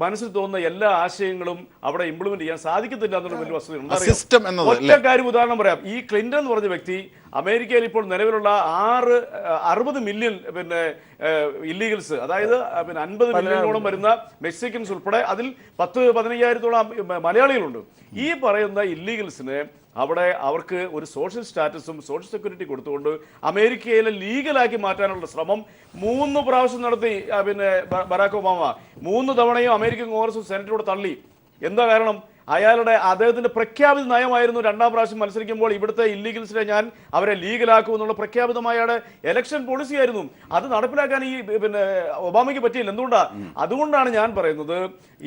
മനസ്സിൽ തോന്നുന്ന എല്ലാ ആശയങ്ങളും അവിടെ ഇംപ്ലിമെന്റ് ചെയ്യാൻ സാധിക്കത്തില്ല എന്നുള്ള വലിയ വസ്തുത. ഒറ്റ കാര്യം ഉദാഹരണം പറയാം. ഈ ക്ലിന്റൺ എന്ന് പറഞ്ഞ വ്യക്തി അമേരിക്കയിൽ ഇപ്പോൾ നിലവിലുള്ള 60 മില്യൺ പിന്നെ ഇല്ലീഗൽസ്, അതായത് 50 മില്യണോളം വരുന്ന മെക്സിക്കൻസ് ഉൾപ്പെടെ അതിൽ 10-15,000-ഓളം മലയാളികളുണ്ട്. ഈ പറയുന്ന ഇല്ലീഗൽസിന് അവിടെ അവർക്ക് ഒരു സോഷ്യൽ സ്റ്റാറ്റസും സോഷ്യൽ സെക്യൂരിറ്റി കൊടുത്തുകൊണ്ട് അമേരിക്കയിലെ ലീഗലാക്കി മാറ്റാനുള്ള ശ്രമം 3 പ്രാവശ്യം നടത്തി പിന്നെ ബറാക് ഒബാമ. 3 തവണയും അമേരിക്കൻ കോൺഗ്രസും സെനറ്റിലൂടെ തള്ളി. എന്താ കാരണം? അദ്ദേഹത്തിന്റെ പ്രഖ്യാപിത നയമായിരുന്നു 2ാം പ്രാവശ്യം മത്സരിക്കുമ്പോൾ ഇവിടുത്തെ ഇല്ലീഗൽസിനെ ഞാൻ അവരെ ലീഗലാക്കും എന്നുള്ള പ്രഖ്യാപിതമായ ഇലക്ഷൻ പോളിസി ആയിരുന്നു. അത് നടപ്പിലാക്കാൻ ഈ പിന്നെ ഒബാമയ്ക്ക് പറ്റിയില്ല. അതുകൊണ്ടാണ് ഞാൻ പറയുന്നത്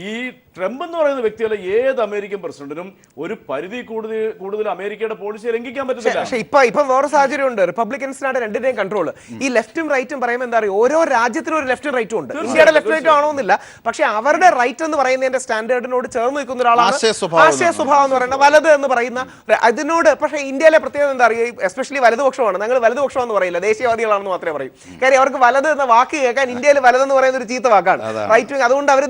ഈ ട്രംപ് എന്ന് പറയുന്ന വ്യക്തികളെ ഏത് അമേരിക്കൻ പ്രസിഡന്റിനും ഒരു പരിധി കൂടുതൽ അമേരിക്കയുടെ പോളിസി ലംഘിക്കാൻ പറ്റില്ല. പക്ഷേ ഇപ്പൊ വേറെ സാഹചര്യമുണ്ട്. റിപ്പബ്ലിക്കൻസിനാണ് രണ്ടിന്റെയും കൺട്രോൾ. ഈ ലെഫ്റ്റും റൈറ്റും പറയുമ്പോൾ എന്താ പറയുക, ഓരോ രാജ്യത്തിനും ഒരു ലെഫ്റ്റും റൈറ്റും ഉണ്ട്. ഇന്ത്യയുടെ ലെഫ്റ്റ് റൈറ്റും ആണോന്നില്ല, പക്ഷെ അവരുടെ റൈറ്റ് എന്ന് പറയുന്നതിന്റെ സ്റ്റാൻഡേർഡിനോട് ചേർന്ന് നിൽക്കുന്ന ഒരാളാണ് ആശയ സ്വഭാവം എന്ന് പറയുന്നത് വലത് എന്ന് പറയുന്ന അതിനോട്. പക്ഷേ ഇന്ത്യയിലെ പ്രത്യേകത എന്താ അറിയുക, എസ്പെഷ്യലി വലതുപക്ഷമാണ്. ഞങ്ങൾ വലതുപക്ഷം എന്ന് പറയില്ല, ദേശീയവാദികളാണെന്ന് മാത്രമേ പറയൂ. കാര്യം അവർക്ക് വലത് എന്ന വാക്ക് കേൾക്കാൻ ഇന്ത്യയിൽ വലതെന്ന് പറയുന്ന ഒരു ചീത്ത വാക്കാണ്, റൈറ്റ് വിങ്. അതുകൊണ്ട് അവർ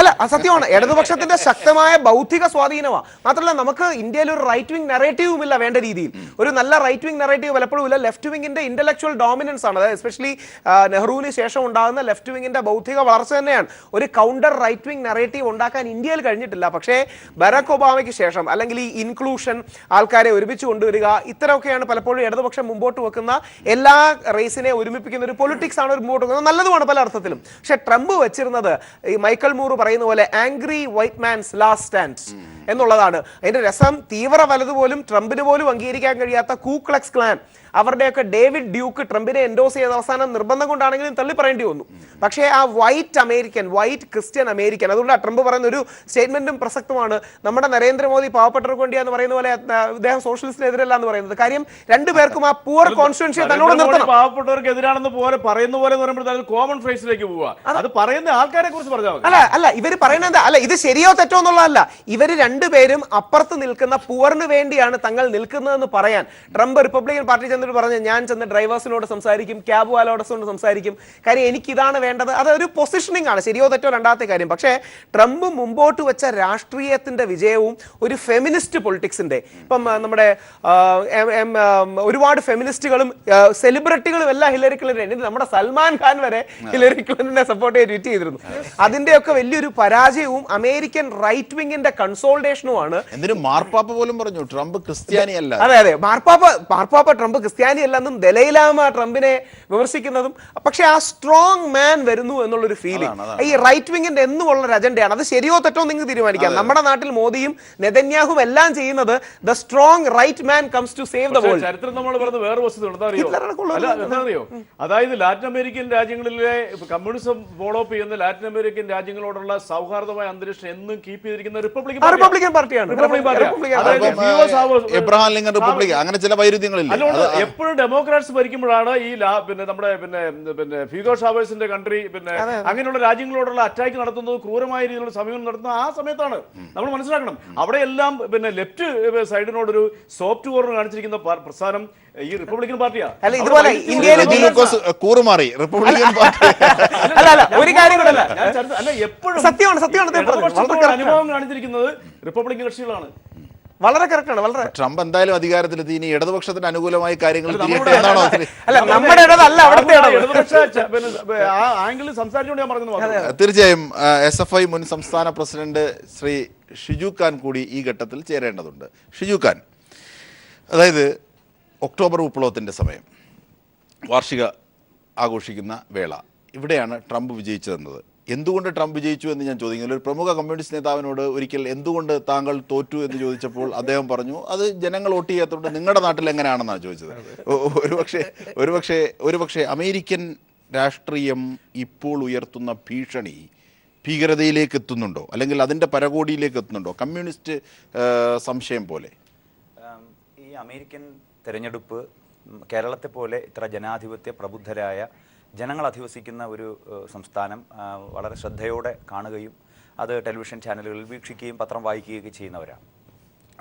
അല്ല, സത്യമാണ്, ഇടതുപക്ഷത്തിന്റെ ശക്തമായ ബൗദ്ധിക സ്വാധീനമാണ്. മാത്രമല്ല നമുക്ക് ഇന്ത്യയിൽ ഒരു റൈറ്റ് വിങ് നെറേറ്റീവും ഇല്ല വേണ്ട രീതിയിൽ. ഒരു നല്ല റൈറ്റ് വിങ് നെറേറ്റീവ് പലപ്പോഴും ഇല്ല. ലെഫ്റ്റ് വിങ്ങിന്റെ ഇന്റലക്ച്വൽ ഡോമിനൻസ് ആണ്, അതായത് എസ്പെഷ്യലി നെഹ്റുവിന് ശേഷം ഉണ്ടാകുന്ന ലെഫ്റ്റ് വിങ്ങിന്റെ ബൗദ്ധിക വളർച്ച തന്നെയാണ്. ഒരു കൗണ്ടർ റൈറ്റ് വിങ് നെറേറ്റീവ് ഉണ്ടാക്കാൻ ഇന്ത്യയിൽ കഴിഞ്ഞിട്ടില്ല. പക്ഷേ ബരാക് ഒബാമയ്ക്ക് ശേഷം അല്ലെങ്കിൽ ഈ ഇൻക്ലൂഷൻ, ആൾക്കാരെ ഒരുമിച്ച് കൊണ്ടുവരിക, ഇത്തരമൊക്കെയാണ് പലപ്പോഴും ഇടതുപക്ഷം മുമ്പോട്ട് വെക്കുന്ന എല്ലാ റേസിനെ ഒരുമിപ്പിക്കുന്ന ഒരു പൊളിറ്റിക്സ് ആണ് മുമ്പോട്ട് വെക്കുന്നത്. നല്ലതുമാണ് പല അർത്ഥത്തിലും. പക്ഷെ ട്രംപ് വെച്ചിരുന്നത് ഈ മൈക്കൽ മൂർ പറയുന്ന പോലെ angry white man's last stand എന്നുള്ളതാണ്. അതിന്റെ രസം തീവ്ര വലത് പോലും ട്രംപിന് പോലും അംഗീകരിക്കാൻ കഴിയാത്ത കൂക്ലക്സ് ക്ലാൻ, അവരുടെയൊക്കെ ഡേവിഡ് ഡ്യൂക്ക് ട്രംപിനെ എൻഡോസ് ചെയ്ത അവസാനം നിർബന്ധം കൊണ്ടാണെങ്കിലും തള്ളി പറയേണ്ടി വന്നു. പക്ഷേ ആ white American, white Christian American, അതുകൊണ്ടാണ് ട്രംപ് പറയുന്ന ഒരു സ്റ്റേറ്റ്മെന്റും പ്രസക്തമാണ്. നമ്മുടെ നരേന്ദ്രമോദി പാവപ്പെട്ടവർക്ക് വേണ്ടിയാന്ന് പറയുന്ന പോലെ അദ്ദേഹം സോഷ്യലിസ്റ്റിനെതിരല്ല എന്ന് പറയുന്നത്. കാര്യം രണ്ടുപേർക്കും ആ പൂർ കോൺസ്റ്റിറ്റ്യുവൻസി തന്നോട് നിർത്തണം. പാവപ്പെട്ടവർക്ക് എതിരാണെന്ന് പോലെ പറയുന്ന പോലെ കോമൺ ഫ്രേസിലേക്ക് പോവുക. അത് പറയുന്ന ആൾക്കാരെ കുറിച്ച് പറഞ്ഞാൽ അല്ല ഇവര് പറയുന്നത് അല്ല, ഇത് ശരിയോ തെറ്റോ എന്നുള്ളതല്ല. ഇവര് രണ്ടുപേരും അപ്പുറത്ത് നിൽക്കുന്ന പൂവറിന് വേണ്ടിയാണ് തങ്ങൾ നിൽക്കുന്നതെന്ന് പറയാൻ ട്രംപ് റിപ്പബ്ലിക്കൻ പാർട്ടി ചെന്നിട്ട് പറഞ്ഞ് ഞാൻ ചെന്ന് ഡ്രൈവേഴ്സിനോട് സംസാരിക്കും, ക്യാബ് വാലോടസിനോട് സംസാരിക്കും, കാര്യം എനിക്കിതാണ് വേണ്ടത്. അതൊരു പൊസിഷനിങ് ആണ്, ശരിയോ തെറ്റോ രണ്ടാമത്തെ കാര്യം. പക്ഷേ ട്രംപ് മുമ്പോട്ട് വെച്ച രാഷ്ട്രീയത്തിന്റെ വിജയവും ഒരു ഫെമിനിസ്റ്റ് പൊളിറ്റിക്സിന്റെ, ഇപ്പം നമ്മുടെ ഒരുപാട് ഫെമിനിസ്റ്റുകളും സെലിബ്രിറ്റികളും എല്ലാം ഹിലറി ക്ലിന്റൺ, നമ്മുടെ സൽമാൻ ഖാൻ വരെ ഹിലറി ക്ലിന്റനെ സപ്പോർട്ട് ചെയ്ത് ട്വീറ്റ് ചെയ്തിരുന്നു. അതിന്റെയൊക്കെ വലിയൊരു പരാജയവും അമേരിക്കൻ റൈറ്റ് വിങ്ങിന്റെ കൺസോൾട്ടേഷനുമാണ്. എന്തിനും മാർപ്പാപ്പ പോലും പറഞ്ഞു ട്രംപ് ക്രിസ്ത്യാനിയല്ല. അതെ, മാർപ്പാപ്പ ട്രംപ് ക്രിസ്ത്യാനിയല്ലെന്നും ദലൈലാമ ട്രംപിനെ വിമർശിക്കുന്നതും. പക്ഷെ ആ സ്ട്രോങ് മാൻ വരുന്നു എന്നുള്ളൊരു ഫീലിംഗ് ഈ റൈറ്റ് വിങ്ങിന്റെ എന്നുമുള്ള ഒരു അജണ്ടയാണ്. അത് ശരിയോ തെറ്റോ നിങ്ങൾക്ക് തീരുമാനിക്കാം. നമ്മുടെ നാട്ടിൽ മോദിയും നെതന്യാഹും എല്ലാം ചെയ്യുന്നത് the strong right man comes to save the world. ചരിത്രം നമ്മൾ പറഞ്ഞ വേറെ വസ്തുത എന്താണെന്നറിയോ? അതായത് ലാറ്റിൻ അമേരിക്കൻ രാജ്യങ്ങളിലെ കമ്മ്യൂണിസം ഫോളോ അപ്പ് ചെയ്യുന്ന ലാറ്റിൻ അമേരിക്കൻ രാജ്യങ്ങളോടുള്ള സൗഹാർദ്ദമായ അന്തരീക്ഷം എന്നും കീപ്പ് ചെയ്തിരിക്കുന്ന റിപ്പബ്ലിക്കൻ പാർട്ടിയാണ്. എബ്രഹാം ലിങ്കൻ റിപ്പബ്ലിക്, അങ്ങനെ ചില വൈരുദ്ധ്യങ്ങളില്ല. എപ്പോഴും ഡെമോക്രാറ്റ്സ് ഭരിക്കുമ്പോഴാണ് ഈ നമ്മുടെ ഫീഗോ ഷാവേഴ്സിന്റെ കൺട്രി അങ്ങനെയുള്ള രാജ്യങ്ങളോടുള്ള അറ്റാക്ക് നടത്തുന്നത്, ക്രൂരമായ രീതിയിലുള്ള സമീപനം നടത്തുന്നത് ആ സമയത്താണ്. നമ്മൾ മനസ്സിലാക്കണം. അവിടെയെല്ലാം ലെഫ്റ്റ് സൈഡിനോടൊരു സോഫ്റ്റ് കോർണർ കാണിച്ചിരിക്കുന്ന പ്രസ്ഥാനം ഈ റിപ്പബ്ലിക്കൻ പാർട്ടിയാണ്. ഇതുപോലെ ഇന്ത്യയിൽ കൂറുമാറി റിപ്പബ്ലിക്കൻ പാർട്ടി ഒരു കാര്യം കൂടെ അല്ല, എപ്പോഴും സത്യമാണ് അനുഭവം കാണിച്ചിരിക്കുന്നത് റിപ്പബ്ലിക്കൻ കക്ഷികളാണ്. വളരെ കറക്റ്റാണ്. വളരെ ട്രംപ് എന്തായാലും അധികാരത്തിലെത്തി, ഇനി ഇടതുപക്ഷത്തിന് അനുകൂലമായി കാര്യങ്ങൾ തിരിയട്ടെ എന്നാണോ? നമ്മുടെ ഇടതല്ല, അവിടുത്തെ ആംഗിളിൽ സംസാരിച്ചുകൊണ്ട് ഞാൻ പറഞ്ഞു. തീർച്ചയായും SFI മുൻ സംസ്ഥാന പ്രസിഡന്റ് ശ്രീ ഷിജു ഖാൻ കൂടി ഈ ഘട്ടത്തിൽ ചേരേണ്ടതുണ്ട്. ഷിജു ഖാൻ, അതായത് ഒക്ടോബർ വിപ്ലവത്തിൻ്റെ സമയം, വാർഷിക ആഘോഷിക്കുന്ന വേള, ഇവിടെയാണ് ട്രംപ് വിജയിച്ചതെന്നത്. എന്തുകൊണ്ട് ട്രംപ് വിജയിച്ചു എന്ന് ഞാൻ ചോദിക്കുന്നത്, ഒരു പ്രമുഖ കമ്മ്യൂണിസ്റ്റ് നേതാവിനോട് ഒരിക്കൽ എന്തുകൊണ്ട് താങ്കൾ തോറ്റു എന്ന് ചോദിച്ചപ്പോൾ അദ്ദേഹം പറഞ്ഞു, അത് ജനങ്ങൾ വോട്ട് ചെയ്യാത്തതുകൊണ്ട് നിങ്ങളുടെ നാട്ടിൽ എങ്ങനെയാണെന്നാണ് ചോദിച്ചത്. ഒരുപക്ഷെ അമേരിക്കൻ രാഷ്ട്രീയം ഇപ്പോൾ ഉയർത്തുന്ന ഭീഷണി ഭീകരതയിലേക്ക് എത്തുന്നുണ്ടോ, അല്ലെങ്കിൽ അതിൻ്റെ പരകോടിയിലേക്ക് എത്തുന്നുണ്ടോ? കമ്മ്യൂണിസ്റ്റ് സംശയം പോലെ ഈ അമേരിക്കൻ തെരഞ്ഞെടുപ്പ് കേരളത്തെ പോലെ ഇത്ര ജനാധിപത്യ പ്രബുദ്ധരായ ജനങ്ങൾ അധിവസിക്കുന്ന ഒരു സംസ്ഥാനം വളരെ ശ്രദ്ധയോടെ കാണുകയും അത് ടെലിവിഷൻ ചാനലുകളിൽ വീക്ഷിക്കുകയും പത്രം വായിക്കുകയൊക്കെ ചെയ്യുന്നവരാണ്.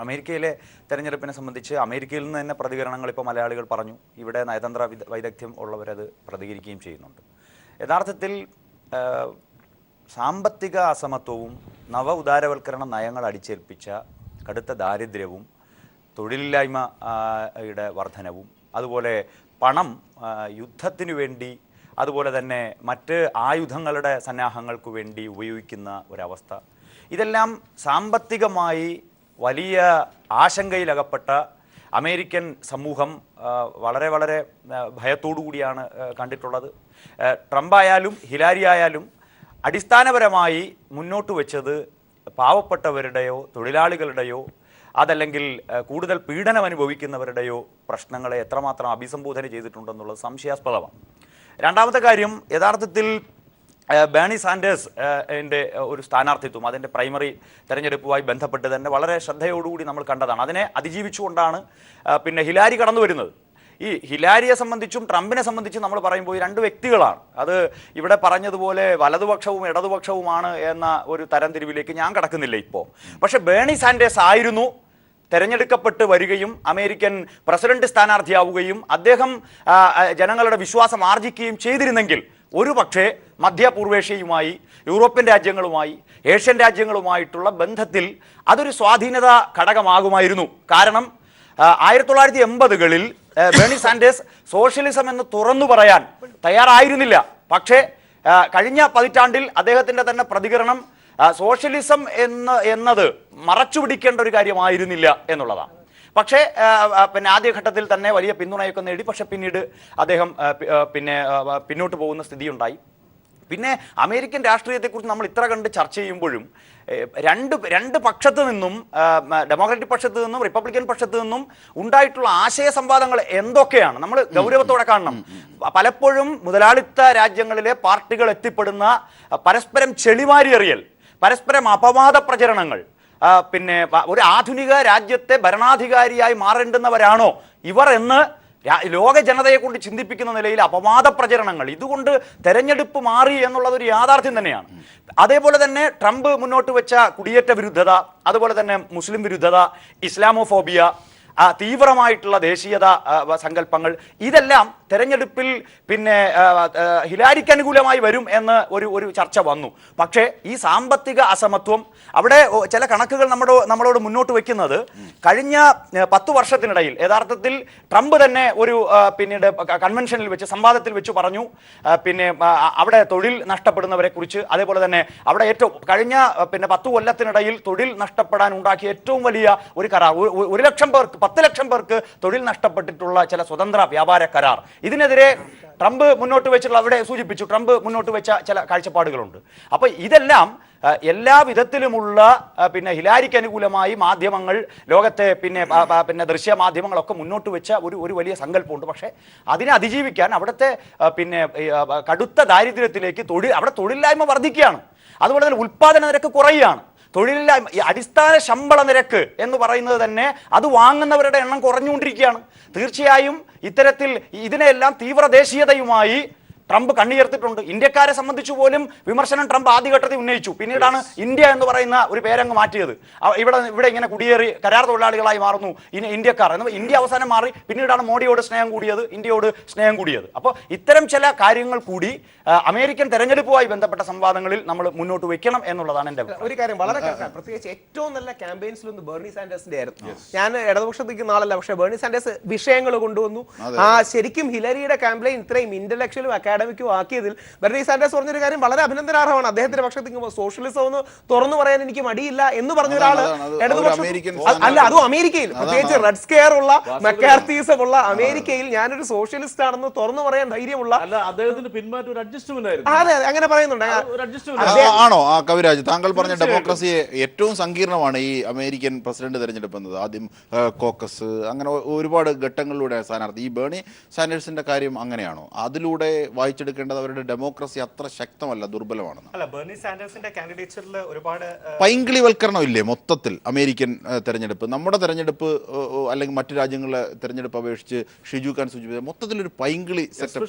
അമേരിക്കയിലെ തെരഞ്ഞെടുപ്പിനെ സംബന്ധിച്ച് അമേരിക്കയിൽ നിന്ന് തന്നെ പ്രതികരണങ്ങൾ ഇപ്പോൾ മലയാളികൾ പറഞ്ഞു. ഇവിടെ നയതന്ത്ര വൈദഗ്ധ്യം ഉള്ളവരത് പ്രതികരിക്കുകയും ചെയ്യുന്നുണ്ട്. യഥാർത്ഥത്തിൽ സാമ്പത്തിക അസമത്വവും നവ ഉദാരവൽക്കരണ നയങ്ങൾ അടിച്ചേൽപ്പിച്ച കടുത്ത ദാരിദ്ര്യവും തൊഴിലില്ലായ്മയുടെ വർധനവും അതുപോലെ പണം യുദ്ധത്തിനു വേണ്ടി അതുപോലെ തന്നെ മറ്റ് ആയുധങ്ങളുടെ സന്നാഹങ്ങൾക്ക് വേണ്ടി ഉപയോഗിക്കുന്ന ഒരവസ്ഥ, ഇതെല്ലാം സാമ്പത്തികമായി വലിയ ആശങ്കയിലകപ്പെട്ട അമേരിക്കൻ സമൂഹം വളരെ വളരെ ഭയത്തോടു കൂടിയാണ് കണ്ടിട്ടുള്ളത്. ട്രംപായാലും ഹിലാരി ആയാലും അടിസ്ഥാനപരമായി മുന്നോട്ട് വെച്ചത് പാവപ്പെട്ടവരുടെയോ തൊഴിലാളികളുടെയോ അതല്ലെങ്കിൽ കൂടുതൽ പീഡനം അനുഭവിക്കുന്നവരുടെയോ പ്രശ്നങ്ങളെ എത്രമാത്രം അഭിസംബോധന ചെയ്തിട്ടുണ്ടെന്നുള്ളത് സംശയാസ്പദമാണ്. രണ്ടാമത്തെ കാര്യം, യഥാർത്ഥത്തിൽ ബേണി സാൻഡേഴ്സ് ഒരു സ്ഥാനാർത്ഥിത്വം അതിൻ്റെ പ്രൈമറി തെരഞ്ഞെടുപ്പുമായി ബന്ധപ്പെട്ട് തന്നെ വളരെ ശ്രദ്ധയോടുകൂടി നമ്മൾ കണ്ടതാണ്. അതിനെ അതിജീവിച്ചുകൊണ്ടാണ് പിന്നെ ഹിലാരി കടന്നു വരുന്നത്. ഈ ഹിലാരിയെ സംബന്ധിച്ചും ട്രംപിനെ സംബന്ധിച്ചും നമ്മൾ പറയുമ്പോൾ ഈ രണ്ട് വ്യക്തികളാണ്. അത് ഇവിടെ പറഞ്ഞതുപോലെ വലതുപക്ഷവും ഇടതുപക്ഷവുമാണ് എന്ന ഒരു തരംതിരിവിലേക്ക് ഞാൻ കടക്കുന്നില്ല ഇപ്പോൾ. പക്ഷെ ബേണി സാൻഡേഴ്സ് ആയിരുന്നു തെരഞ്ഞെടുക്കപ്പെട്ട് വരികയും അമേരിക്കൻ പ്രസിഡന്റ് സ്ഥാനാർത്ഥിയാവുകയും അദ്ദേഹം ജനങ്ങളുടെ വിശ്വാസം ആർജിക്കുകയും ചെയ്തിരുന്നെങ്കിൽ ഒരു പക്ഷേ മധ്യപൂർവേഷ്യയുമായി, യൂറോപ്യൻ രാജ്യങ്ങളുമായി, ഏഷ്യൻ രാജ്യങ്ങളുമായിട്ടുള്ള ബന്ധത്തിൽ അതൊരു സ്വാധീനത ഘടകമാകുമായിരുന്നു. കാരണം 1980-കളിൽ ബേണി സാൻഡേഴ്സ് സോഷ്യലിസം എന്ന് തുറന്നു പറയാൻ തയ്യാറായിരുന്നില്ല. പക്ഷേ കഴിഞ്ഞ പതിറ്റാണ്ടിൽ അദ്ദേഹത്തിൻ്റെ തന്നെ പ്രതികരണം സോഷ്യലിസം എന്നത് മറച്ചു പിടിക്കേണ്ട ഒരു കാര്യമായിരുന്നില്ല എന്നുള്ളതാണ്. പക്ഷേ പിന്നെ ആദ്യഘട്ടത്തിൽ തന്നെ വലിയ പിന്തുണയൊക്കെ നേടി. പക്ഷെ പിന്നീട് അദ്ദേഹം പിന്നോട്ട് പോകുന്ന സ്ഥിതിയുണ്ടായി. പിന്നെ അമേരിക്കൻ രാഷ്ട്രീയത്തെക്കുറിച്ച് നമ്മൾ ഇത്ര കണ്ട് ചർച്ച ചെയ്യുമ്പോഴും രണ്ട് പക്ഷത്തു നിന്നും, ഡെമോക്രാറ്റിക് പക്ഷത്തു നിന്നും റിപ്പബ്ലിക്കൻ പക്ഷത്തു നിന്നും ഉണ്ടായിട്ടുള്ള ആശയ സംവാദങ്ങൾ എന്തൊക്കെയാണ് നമ്മൾ ഗൗരവത്തോടെ കാണണം. പലപ്പോഴും മുതലാളിത്ത രാജ്യങ്ങളിലെ പാർട്ടികൾ എത്തിപ്പെടുന്ന പരസ്പരം ചെളിമാരി എറിയൽ, പരസ്പരം അപവാദ പ്രചരണങ്ങൾ, പിന്നെ ഒരു ആധുനിക രാജ്യത്തെ ഭരണാധികാരിയായി മാറേണ്ടുന്നവരാണോ ഇവർ എന്ന് ലോക ജനതയെ കൊണ്ട് ചിന്തിപ്പിക്കുന്ന നിലയിൽ അപവാദ പ്രചരണങ്ങൾ, ഇതുകൊണ്ട് തെരഞ്ഞെടുപ്പ് മാറി എന്നുള്ളത് ഒരു യാഥാർത്ഥ്യം തന്നെയാണ്. അതേപോലെ തന്നെ ട്രംപ് മുന്നോട്ട് വെച്ച കുടിയേറ്റ വിരുദ്ധത, അതുപോലെ തന്നെ മുസ്ലിം വിരുദ്ധത, ഇസ്ലാമോഫോബിയ, തീവ്രമായിട്ടുള്ള ദേശീയത സങ്കല്പങ്ങൾ, ഇതെല്ലാം തെരഞ്ഞെടുപ്പിൽ പിന്നെ ഹിലാരിക്ക് അനുകൂലമായി വരും എന്ന് ഒരു ചർച്ച വന്നു. പക്ഷേ ഈ സാമ്പത്തിക അസമത്വം, അവിടെ ചില കണക്കുകൾ നമ്മളോട് മുന്നോട്ട് വയ്ക്കുന്നത് കഴിഞ്ഞ 10 വർഷത്തിനിടയിൽ യഥാർത്ഥത്തിൽ ട്രംപ് തന്നെ ഒരു പിന്നീട് കൺവെൻഷനിൽ വെച്ച്, സംവാദത്തിൽ വെച്ച് പറഞ്ഞു, പിന്നെ അവിടെ തൊഴിൽ നഷ്ടപ്പെടുന്നവരെ കുറിച്ച്, അതേപോലെ തന്നെ അവിടെ കഴിഞ്ഞ 10 കൊല്ലത്തിനിടയിൽ തൊഴിൽ നഷ്ടപ്പെടാൻ ഉണ്ടാക്കിയ ഏറ്റവും വലിയ ഒരു കരാർ, 1 ലക്ഷം പേർക്ക്, 10 ലക്ഷം പേർക്ക് തൊഴിൽ നഷ്ടപ്പെട്ടിട്ടുള്ള ചില സ്വതന്ത്ര വ്യാപാര കരാർ, ഇതിനെതിരെ ട്രംപ് മുന്നോട്ട് വെച്ചിട്ടുള്ള, അവിടെ സൂചിപ്പിച്ചു, ട്രംപ് മുന്നോട്ട് വെച്ച ചില കാഴ്ചപ്പാടുകളുണ്ട്. അപ്പോൾ ഇതെല്ലാം എല്ലാ വിധത്തിലുമുള്ള പിന്നെ ഹിലാരിക്ക് അനുകൂലമായി മാധ്യമങ്ങൾ, ലോകത്തെ പിന്നെ ദൃശ്യ മാധ്യമങ്ങളൊക്കെ മുന്നോട്ട് വെച്ച ഒരു വലിയ സങ്കല്പമുണ്ട്. പക്ഷേ അതിനെ അതിജീവിക്കാൻ അവിടുത്തെ പിന്നെ കടുത്ത ദാരിദ്ര്യത്തിലേക്ക് അവിടെ തൊഴിലില്ലായ്മ വർദ്ധിക്കുകയാണ്. അതുപോലെ തന്നെ ഉൽപ്പാദന നിരക്ക് കുറയുകയാണ്. തൊഴിലില്ലായ്മ, അടിസ്ഥാന ശമ്പള നിരക്ക് എന്ന് പറയുന്നത് തന്നെ അത് വാങ്ങുന്നവരുടെ എണ്ണം കുറഞ്ഞുകൊണ്ടിരിക്കുകയാണ്. തീർച്ചയായും ഇത്തരത്തിൽ ഇതിനെല്ലാം തീവ്ര ദേശീയതയുമായി ട്രംപ് കണ്ണുയർത്തിട്ടുണ്ട്. ഇന്ത്യക്കാരെ സംബന്ധിച്ചു പോലും വിമർശനം ട്രംപ് ആദ്യഘട്ടത്തിൽ ഉന്നയിച്ചു. പിന്നീടാണ് ഇന്ത്യ എന്ന് പറയുന്ന ഒരു പേരങ്ങ് മാറ്റിയത്. ഇവിടെ ഇങ്ങനെ കുടിയേറി കരാർ തൊഴിലാളികളായി മാറുന്നു ഇന്ത്യക്കാർ എന്ന്. ഇന്ത്യ അവസാനം മാറി. പിന്നീടാണ് മോഡിയോട് സ്നേഹം കൂടിയത്, ഇന്ത്യയോട് സ്നേഹം കൂടിയത്. അപ്പോൾ ഇത്തരം ചില കാര്യങ്ങൾ കൂടി അമേരിക്കൻ തെരഞ്ഞെടുപ്പുമായി ബന്ധപ്പെട്ട സംവാദങ്ങളിൽ നമ്മൾ മുന്നോട്ട് വെക്കണം എന്നുള്ളതാണ് എൻ്റെ ഒരു കാര്യം. വളരെ പ്രത്യേകിച്ച് ഏറ്റവും നല്ല ക്യാമ്പയിൻസിലൊന്ന് ബേർണി സാൻഡേഴ്സിന്റെ ആയിരുന്നു. ഞാൻ ഇടതുപക്ഷത്ത് നിൽക്കുന്ന ആളല്ല, പക്ഷേ ബേർണി സാൻഡേഴ്സ് വിഷയങ്ങൾ കൊണ്ടുവന്നു. ശരിക്കും ഹിലരിയുടെ ക്യാമ്പയിൻ ഇത്രയും ഇന്റലക്ച്വലും അക്കാഡമിക്കും ആക്കിയതിൽ ബെർണി സാൻഡേഴ്സ് പറഞ്ഞൊരു കാര്യം വളരെ അഭിനന്ദനാർഹമാണ്. അദ്ദേഹത്തിന്റെ പക്ഷത്തേക്ക് സോഷ്യലിസം ഒന്ന് തുറന്നു പറയാൻ എനിക്ക് മടിയില്ല എന്ന് പറഞ്ഞ ഒരാള് അല്ല, അതും അമേരിക്കയിൽ, പ്രത്യേകിച്ച് റെഡ് സ്കെയർ ഉള്ള, മെക്കാർത്തിസം ഉള്ള അമേരിക്കയിൽ ഞാനൊരു സോഷ്യലിസ്റ്റ് ആണെന്ന് തുറന്നു പറയാൻ ധൈര്യമുള്ള, അദ്ദേഹത്തിന്റെ പിന്മാറ്റം ഒരു അഡ്ജസ്റ്റ്മെന്റ് ആയിരുന്നു. അതെ, അങ്ങനെ പറയുന്നുണ്ട്. ആണോ കവിരാജ്, താങ്കൾ പറഞ്ഞ ഡെമോക്രസിയെ ഏറ്റവും സങ്കീർണമാണ് ഈ അമേരിക്കൻ പ്രസിഡന്റ് തെരഞ്ഞെടുപ്പ് എന്നത്. ആദ്യം കോക്കസ്, അങ്ങനെ ഒരുപാട് ഘട്ടങ്ങളിലൂടെ സ്ഥാനാർത്ഥി. ഈ ബേർണി സാൻഡേഴ്സിന്റെ കാര്യം അങ്ങനെയാണോ? അതിലൂടെ വായിച്ചെടുക്കേണ്ടത് അവരുടെ ഡെമോക്രസി അത്ര ശക്തമല്ല, ദുർബലമാണെന്ന്. അല്ല, ബേർണി സാൻഡേഴ്സിന്റെ കാൻഡിഡേച്ചറിൽ ഒരുപാട് പൈങ്കിളിവൽക്കരണം ഇല്ലേ മൊത്തത്തിൽ അമേരിക്കൻ തെരഞ്ഞെടുപ്പ്? നമ്മുടെ തെരഞ്ഞെടുപ്പ് അല്ലെങ്കിൽ മറ്റു രാജ്യങ്ങളിലെ തെരഞ്ഞെടുപ്പ് അപേക്ഷിച്ച് ഷിജു ഖാൻ സൂചിപ്പിച്ച മൊത്തത്തിലൊരു പൈങ്കിളി സെറ്റപ്പ്.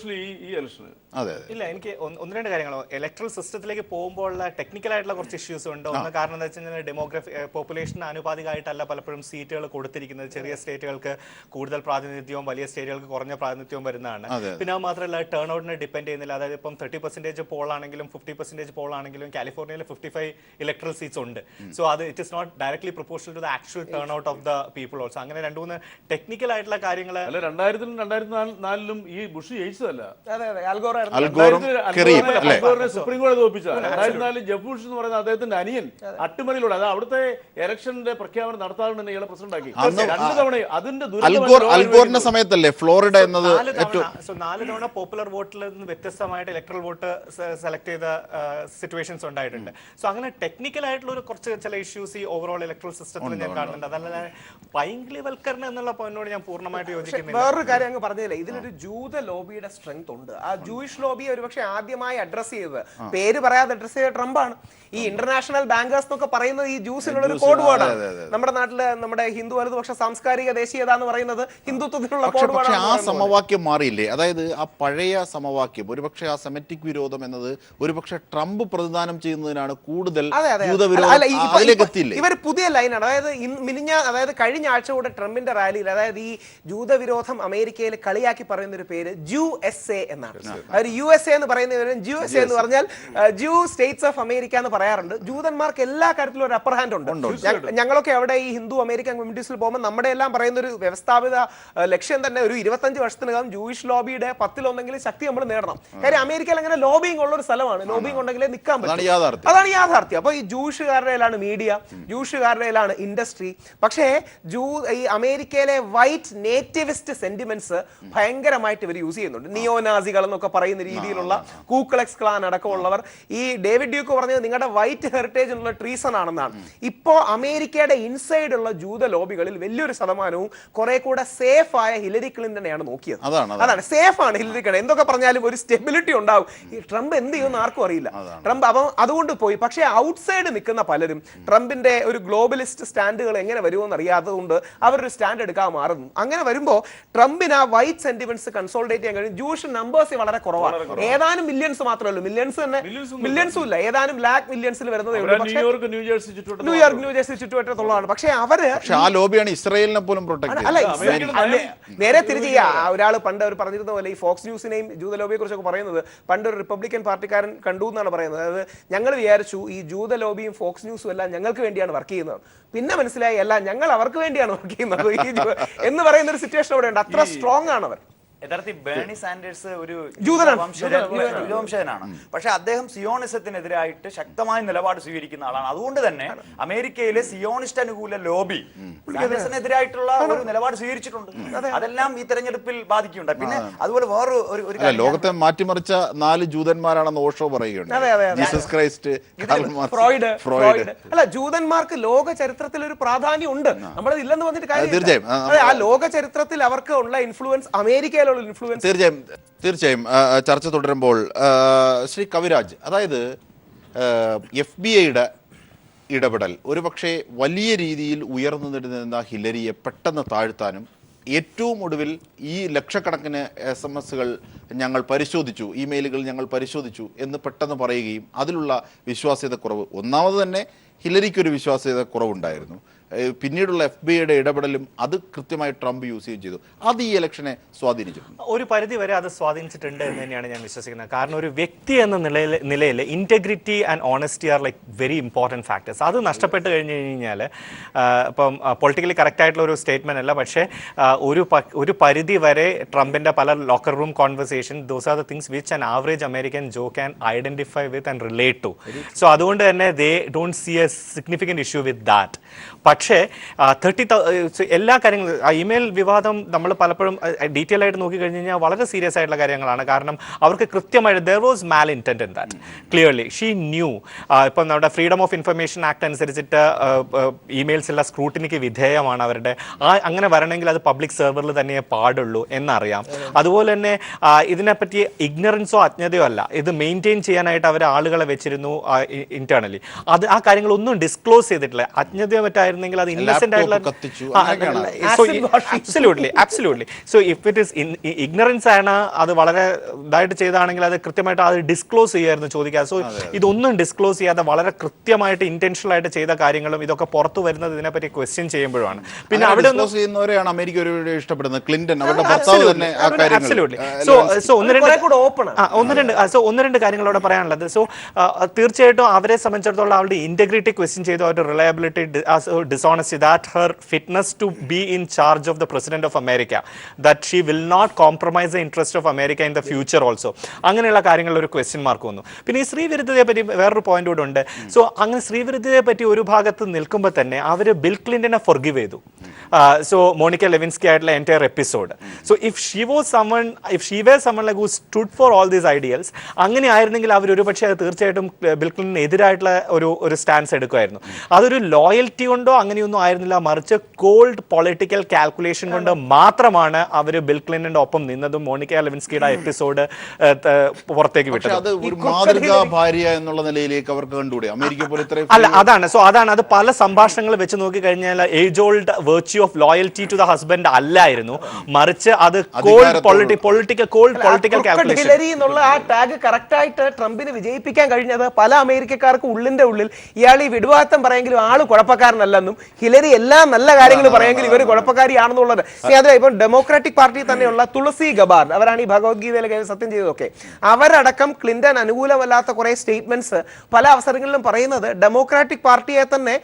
അതെ, ഇല്ല, എനിക്ക് 1-2 കാര്യങ്ങളോ ഇലക്ട്രൽ സിസ്റ്റത്തിലേക്ക് പോകുമ്പോൾ ടെക്നിക്കൽ ആയിട്ടുള്ള കുറച്ച് ഇഷ്യൂസ് ഉണ്ട്. ഒന്ന് കാരണം എന്താ വെച്ച് കഴിഞ്ഞാൽ ഡെമോഗ്രഫി പോപ്പുലേഷന് ആനുപാതികമായിട്ടല്ല പലപ്പോഴും സീറ്റുകൾ കൊടുത്തിരിക്കുന്നത്. ചെറിയ സ്റ്റേറ്റുകൾക്ക് കൂടുതൽ പ്രാതിനിധ്യവും വലിയ സ്റ്റേറ്റുകൾക്ക് കുറഞ്ഞ പ്രാതിനിധ്യവും വരുന്നതാണ്. പിന്നെ അത് മാത്രമല്ല ടേൺ ഔട്ടിനെ ഡിപ്പെൻഡ് ചെയ്യുന്നില്ല. അതായത് ഇപ്പം 30% പോൾ ആണെങ്കിലും 50% പോൾ ആണെങ്കിലും കാലിഫോർണിയയിൽ 55 ഇലക്ട്രൽ സീറ്റ്സ് ഉണ്ട്. സോ അത് it is not directly proportional to the actual turn out of the people also. അങ്ങനെ 2-3 ടെക്നിക്കൽ ആയിട്ടുള്ള കാര്യങ്ങൾ 2000-ലും 2004-ലും ഈ ബുഷ് ജയിച്ചതല്ല, സുപ്രീം കോടതി തോൽപ്പിച്ചത്. 2004 ജെഫ് ബുഷ് എന്ന് പറയുന്ന അദ്ദേഹത്തിന്റെ അനിയൻ അട്ടിമറിയിലൂടെ, അത് അവിടുത്തെ ഇലക്ഷന്റെ പ്രഖ്യാപനം നടത്താതെ തന്നെ ഇയാളെ പ്രസിഡന്റ് ആക്കി. 2 തവണ അതിന്റെ അൽഗോറിന്റെ സമയത്തല്ലേ ഫ്ലോറിഡ എന്നത് 4 തവണ പോപ്പുലർ വോട്ടിൽ നിന്ന് വ്യത്യസ്തമായിട്ട് ഇലക്ട്രൽ വോട്ട് സെലക്ട് ചെയ്ത സിറ്റുവേഷൻസ് ഉണ്ടായിട്ടുണ്ട്. സോ അങ്ങനെ ടെക്നിക്കൽ ആയിട്ടുള്ള ഒരു കുറച്ച് ചില ഇഷ്യൂസ് ഈ ഓവറോൾ ഇലക്ട്രൽ സിസ്റ്റത്തിൽ ഞാൻ കാണുന്നുണ്ട്. അതല്ലാതെ പൈങ്കിളിവൽക്കരണം എന്നുള്ള പോയിന്റോട് ഞാൻ പൂർണ്ണമായിട്ട് യോജിക്കുന്നില്ല. വേറൊരു കാര്യം അങ്ങ് പറഞ്ഞില്ലേ, ഇതിലൊരു ജൂത ലോബിയുടെ സ്ട്രെങ്ത് ഉണ്ട്. ആ ജൂയിഷ് ലോബിയെ ഒരുപക്ഷെ ആദ്യമായി അഡ്രസ് ചെയ്തത്, പേര് പറയാതെ അഡ്രസ് ചെയ്ത ട്രംപാണ്. ഈ ഇന്റർനാഷണൽ ബാങ്കേഴ്സ് എന്നൊക്കെ പറയുന്നത് ഈ ജ്യൂസിനുള്ള ഒരു കോഡ് വേർഡാണ്. നമ്മുടെ നാട്ടില് നമ്മുടെ ഹിന്ദു വലതുപക്ഷ സാംസ്കാരിക ദേശീയത എന്ന് പറയുന്നത് ഹിന്ദുത്വത്തിനുള്ള കോഡ് പക്ഷെ ആ വേർഡാണ്. സമവാക്യം മാറിയില്ലേ? അതായത് ആ പഴയ സമവാക്യം ഒരുപക്ഷെ ആ സെമറ്റിക് വിരോധം എന്നത് ഒരുപക്ഷെ ട്രംപ് പ്രതിദാനം ചെയ്യുന്നതിനാണ് കൂടുതൽ അതിലേക്ക് എത്തിയില്ലേ? ഇവർ പുതിയ ലൈനാണ്. അതായത് അതായത് കഴിഞ്ഞ ആഴ്ച കൂടെ ട്രംപിന്റെ റാലിയിൽ, അതായത് ഈ ജൂതവിരോധം അമേരിക്കയിൽ കളിയാക്കി പറയുന്ന ഒരു പേര് USA എന്നാണ്. അതായത് USA എന്ന് പറയുന്നവരും USA എന്ന് പറഞ്ഞാൽ ജൂ സ്റ്റേറ്റ്സ് ഓഫ് അമേരിക്ക എന്ന് പറയാറുണ്ട്. ജൂതന്മാർക്ക് എല്ലാ കാര്യത്തിലും ഒരു അപ്പർ ഹാൻഡ് ഉണ്ട്. ഞങ്ങളൊക്കെ അവിടെ ഈ ഹിന്ദു അമേരിക്കൻ കമ്മ്യൂണിറ്റീസിൽ പോകുമ്പോൾ നമ്മുടെ എല്ലാം പറയുന്ന ഒരു വ്യവസ്ഥാപിത ലക്ഷ്യം തന്നെ ഒരു 25 വർഷത്തിനകം ജൂയിഷ് ലോബിയുടെ 10-1 ശക്തി നമ്മൾ നേടണം. കാര്യം അമേരിക്കയിൽ അങ്ങനെ ലോബിങ് ഉള്ള ഒരു സ്ഥലമാണ്. ലോബിങ് ഉണ്ടെങ്കിലേ നിൽക്കാൻ പറ്റും. അതാണ് യാഥാർത്ഥ്യം. അപ്പൊ ഈ ജൂഷുകാരുടെ മീഡിയ, ജൂഷുകാരുടെ ഇൻഡസ്ട്രി. പക്ഷേ ഈ അമേരിക്കയിലെ വൈറ്റ് നേറ്റിവിസ്റ്റ് സെന്റിമെന്റ്സ് ഭയങ്കരമായിട്ട് ഇവർ യൂസ് ചെയ്യുന്നുണ്ട്. നിയോനാസികൾ എന്നൊക്കെ പറയുന്ന രീതിയിലുള്ള കൂക്ലക്സ് ക്ലാൻ അടക്കമുള്ളവർ. ഈ ഡേവിഡ് ഡ്യൂക്ക് പറഞ്ഞത് നിങ്ങളുടെ വൈറ്റ് ഹെറിറ്റേജ് എന്നുള്ള ട്രീസൺ ആണെന്നാണ്. ഇപ്പോ അമേരിക്കയുടെ ഇൻസൈഡ് ഉള്ള ജൂത ലോബികളിൽ വലിയൊരു ശതമാനവും കുറെ കൂടെ സേഫ് ആയ ഹിലരി ക്ലിന്റനെയാണ് നോക്കിയത്. അതാണ് സേഫ് ആണ് ഹിലരി ക്ലിന്റൺ. എന്തൊക്കെ പറഞ്ഞാലും ഒരു സ്റ്റെബിലിറ്റി ഉണ്ടാവും. ഈ ട്രംപ് എന്ത് ചെയ്യുമെന്ന് ആർക്കും അറിയില്ല. ട്രംപ് അപ്പം അതുകൊണ്ട് പോയി. പക്ഷേ ഔട്ട്സൈഡ് നിൽക്കുന്ന പലരും ട്രംപിന്റെ ഒരു ഗ്ലോബലിസ്റ്റ് സ്റ്റാൻഡുകൾ എങ്ങനെ വരുമെന്ന് അറിയാത്തതുകൊണ്ട് അവരൊരു സ്റ്റാൻഡ് എടുക്കാൻ മാറുന്നു. അങ്ങനെ വരുമ്പോൾ ട്രംപിന് ആ വൈറ്റ് സെന്റിമെന്റ്സ് കൺസോൾഡേറ്റ് ചെയ്യാൻ കഴിയും. ജൂഷ് നമ്പേഴ്സ് വളരെ കുറവാണ്. ഏതാനും മില്യൺസ് മാത്രമേ, മില്യൺസും ഇല്ല, ഏതാനും ലാക്ക് മില്യൺസിൽ വരുന്നതേ ഉള്ളൂ. ന്യൂയോർക്ക് ന്യൂജേഴ്സി ചുറ്റുവട്ടത്തുള്ളതാണ്. പക്ഷേ അവര് ആ ലോബിയാണ് ഇസ്രായേലിനെ പോലും പ്രൊട്ടക്ട് നേരെ തിരിച്ച് ഒരാൾ പണ്ട് അവർ പറഞ്ഞിരുന്ന പോലെ ഈ ഫോക്സ് ന്യൂസിനെയും ജൂത ലോബിയെ കുറിച്ചൊക്കെ പറയുന്നത് പണ്ട് ഒരു റിപ്പബ്ലിക്കൻ പാർട്ടിക്കാരൻ കണ്ടു എന്നാണ് പറയുന്നത്. അതായത് ഞങ്ങൾ വിചാരിച്ചു ഈ ജൂത ലോബിയും ഫോക്സ് ന്യൂസും എല്ലാം ഞങ്ങൾക്ക് വേണ്ടിയാണ് വർക്ക് ചെയ്യുന്നത്. പിന്നെ മനസ്സിലായി അല്ല, ഞങ്ങൾ അവർക്ക് വേണ്ടിയാണ് വർക്ക് ചെയ്യുന്നത് എന്ന് പറയുന്ന ഒരു സിറ്റുവേഷൻ അവിടെ ഉണ്ട്. അത്ര സ്ട്രോങ് ആണ് അവർ. യഥാർത്ഥത്തിൽ ബേണി സാൻഡേഴ്സ് ഒരു ജൂതവംശജനാണ്. പക്ഷെ അദ്ദേഹം സിയോണിസത്തിനെതിരായിട്ട് ശക്തമായ നിലപാട് സ്വീകരിക്കുന്ന ആളാണ്. അതുകൊണ്ട് തന്നെ അമേരിക്കയിലെ സിയോണിസ്റ്റ് അനുകൂല ലോബി സാൻഡേഴ്സിനെതിരായിട്ടുള്ള ഒരു നിലപാട് സ്വീകരിച്ചിട്ടുണ്ട്. അതെല്ലാം ഈ തെരഞ്ഞെടുപ്പിൽ ബാധിക്കുന്നുണ്ട്. പിന്നെ അതുപോലെ വേറൊരു ലോകത്തെ മാറ്റിമറിച്ച 4 ജൂതന്മാരാണെന്ന് ഓഷോ പറയുകയുണ്ട്. Jesus Christ, Freud. അല്ല, ജൂതന്മാർക്ക് ലോക ചരിത്രത്തിൽ ഒരു പ്രാധാന്യം ഉണ്ട്. നമ്മളത് ഇല്ലെന്ന് വന്നിട്ട് കാര്യം. ആ ലോക ചരിത്രത്തിൽ അവർക്ക് ഉള്ള ഇൻഫ്ലുവൻസ് അമേരിക്കയിൽ തീർച്ചയായും ചർച്ച തുടരുമ്പോൾ ശ്രീ കവിരാജ്, അതായത് FBI ഇടപെടൽ ഒരുപക്ഷെ വലിയ രീതിയിൽ ഉയർന്നു നിന്നിരുന്ന ഹിലരിയെ പെട്ടെന്ന് താഴ്ത്താനും ഏറ്റവും ഒടുവിൽ ഈ ലക്ഷക്കണക്കിന് SMS ഞങ്ങൾ പരിശോധിച്ചു, ഇമെയിലുകൾ ഞങ്ങൾ പരിശോധിച്ചു എന്ന് പെട്ടെന്ന് പറയുകയും അതിലുള്ള വിശ്വാസ്യതക്കുറവ്, ഒന്നാമത് തന്നെ ഹിലരിക്കൊരു വിശ്വാസ്യതക്കുറവുണ്ടായിരുന്നു. പിന്നീടുള്ള FBI ഇടപെടലും അത് കൃത്യമായി ട്രംപ് യൂസ് ചെയ്യുകയും ചെയ്തു. അത് ഈ ഇലക്ഷനെ സ്വാധീനിച്ചിട്ടുണ്ട്. ഒരു പരിധി വരെ അത് സ്വാധീനിച്ചിട്ടുണ്ട് എന്ന് തന്നെയാണ് ഞാൻ വിശ്വസിക്കുന്നത്. കാരണം ഒരു വ്യക്തി എന്ന നിലയിൽ integrity and honesty are like very important factors. അത് നഷ്ടപ്പെട്ട് കഴിഞ്ഞ് കഴിഞ്ഞാൽ ഇപ്പം പൊളിറ്റിക്കലി കറക്റ്റ് ആയിട്ടുള്ള ഒരു സ്റ്റേറ്റ്മെന്റ് അല്ല, പക്ഷേ ഒരു പരിധി വരെ ട്രംപിന്റെ പല locker room conversation, those are the things which an average American Joe can identify with and relate to. So അതുകൊണ്ട് തന്നെ they don't see a significant issue with that. പക്ഷേ 30,000 എല്ലാ കാര്യങ്ങളും, ആ ഇമെയിൽ വിവാദം നമ്മൾ പലപ്പോഴും ഡീറ്റെയിൽ ആയിട്ട് നോക്കിക്കഴിഞ്ഞ് കഴിഞ്ഞാൽ വളരെ സീരിയസ് ആയിട്ടുള്ള കാര്യങ്ങളാണ്. കാരണം അവർക്ക് കൃത്യമായിട്ട് there was Mal intent in that. Clearly she new. ഇപ്പം നമ്മുടെ ഫ്രീഡം ഓഫ് ഇൻഫർമേഷൻ ആക്ട് അനുസരിച്ചിട്ട് ഇമെയിൽസ് എല്ലാം സ്ക്രൂട്ടിനിക്ക് വിധേയമാണ് അവരുടെ. അങ്ങനെ വരണമെങ്കിൽ അത് പബ്ലിക് സെർവറിൽ തന്നെ പാടുള്ളൂ എന്നറിയാം. അതുപോലെ തന്നെ ഇതിനെപ്പറ്റി ഇഗ്നറൻസോ അജ്ഞതയോ അല്ല, ഇത് മെയിൻറ്റെയിൻ ചെയ്യാനായിട്ട് അവർ ആളുകളെ വെച്ചിരുന്നു ഇന്റേണലി. ആ കാര്യങ്ങളൊന്നും ഡിസ്ക്ലോസ് ചെയ്തിട്ടില്ല. അജ്ഞതയോ മറ്റായിരുന്നെങ്കിൽ അത് ഇന്നസെന്റ് ആയിട്ടുള്ള absolutely. So if it is ignorance ആണ്, അത് വളരെ ഇതായിട്ട് ചെയ്താണെങ്കിൽ അത് കൃത്യമായിട്ട് അത് ഡിസ്ക്ലോസ് ചെയ്യായിരുന്നു ചോദിക്കാതെ. സോ ഇതൊന്നും ഡിസ്ക്ലോസ് ചെയ്യാതെ വളരെ കൃത്യമായിട്ട് ഇന്റൻഷണൽ ആയിട്ട് ചെയ്ത കാര്യങ്ങളും ഇതൊക്കെ പുറത്തു വരുന്നത് ഇതിനെപ്പറ്റി ക്വസ്റ്റ്യൻ ചെയ്യുമ്പോഴാണ്. പിന്നെ അവിടെ അമേരിക്ക ഇഷ്ടപ്പെടുന്നത് ക്ലിന്റൺ, അവരുടെ ഭർത്താവ് തന്നെ ഒന്ന് രണ്ട് കാര്യങ്ങളോടെ പറയാനുള്ളത്. സോ തീർച്ചയായിട്ടും അവരെ സംബന്ധിച്ചിടത്തോളം അവരുടെ ഇന്റഗ്രിറ്റി ക്വസ്റ്റ്യൻ ചെയ്തു, അവരുടെ reliability, dishonesty, that her fitness to be in charge of the president of America, that she will not compromise the interest of America in the future also. അങ്ങനെയുള്ള കാര്യങ്ങളിൽ ഒരു ക്വസ്റ്റ്യൻ മാർക്ക് വന്നു. പിന്നെ ഈ സ്ത്രീവിരുദ്ധതയെ പറ്റി വേറൊരു പോയിന്റ് കൂടെ ഉണ്ട്. സോ അങ്ങനെ സ്ത്രീവിരുദ്ധതയെ പറ്റി ഒരു ഭാഗത്ത് നിൽക്കുമ്പോൾ തന്നെ അവർ ബിൽ ക്ലിന്റനെ ഫൊർഗീവ് ചെയ്തു. സോ മോണിക്ക ലെവിൻസ്കി ആയിട്ടുള്ള entire episode. So if she were someone like who stood for all these ideals, അങ്ങനെ ആയിരുന്നെങ്കിൽ അവർ ഒരുപക്ഷെ അത് തീർച്ചയായിട്ടും ബിൽ ക്ലിന്റന് എതിരായിട്ടുള്ള ഒരു സ്റ്റാൻസ് എടുക്കുമായിരുന്നു. അതൊരു ലോയൽറ്റി കൊണ്ടോ അങ്ങനെയൊന്നും ആയിരുന്നില്ല, മറിച്ച് കോൾഡ് പൊളിറ്റിക്കൽ കാൽക്കുലേഷൻ കൊണ്ട് മാത്രമാണ് അവർ ബിൽ ക്ലിന്റന്റെ ഒപ്പം നിന്നതും മോണിക്ക ലെവിൻസ്കിയുടെ എപ്പിസോഡ് പുറത്തേക്ക് വിട്ടത്. അത് ഒരു മാതൃകാ ഭാര്യ എന്നുള്ള നിലയിലേക്ക് അവർക്ക് കണ്ടുകൂടെ അമേരിക്ക പോലെ ഇത്രയും? അല്ല, അതാണ് അത് പല സംഭാഷണങ്ങൾ വെച്ച് നോക്കി കഴിഞ്ഞാൽ age old virtue of loyalty to the husband അല്ലായിരുന്നു, മറിച്ച് അത് കോൾഡ് പൊളിറ്റിക്കൽ കാൽക്കുലേഷൻ. ഹിലരി എന്നുള്ള ആ ടാഗ് കറക്റ്റ് ആയിട്ട് ട്രംപിന് വിജയിപ്പിക്കാൻ കഴിഞ്ഞത് പല അമേരിക്കക്കാർക്ക് ഉള്ളിന്റെ ഉള്ളിൽ ഇയാൾ ഈ വിടുവാത്തം പറയെങ്കിലും ആള് കുഴപ്പക്കാരനല്ലെന്നും ഹിലരി എല്ലാ നല്ല കാര്യങ്ങൾ പറയെങ്കിലും ഇവർ കുഴപ്പക്കാരിയാണെന്നുള്ളത്. അതെ, ഇപ്പൊ ഡെമോക്രാറ്റിക് പാർട്ടി തന്നെയുള്ള തുളസി ഗബാർഡ്, അവരാണ് ഈ ഭഗവത്ഗീതയിലെ സത്യം ചെയ്തതൊക്കെ, അവരടക്കം ക്ലിന്റൺ അനുകൂലമല്ലാത്ത കുറെ സ്റ്റേറ്റ്മെന്റ്സ് പല അവസരങ്ങളിലും പറയുന്നത് ഡെമോക്രാറ്റിക് പാർട്ടിയെ തന്നെ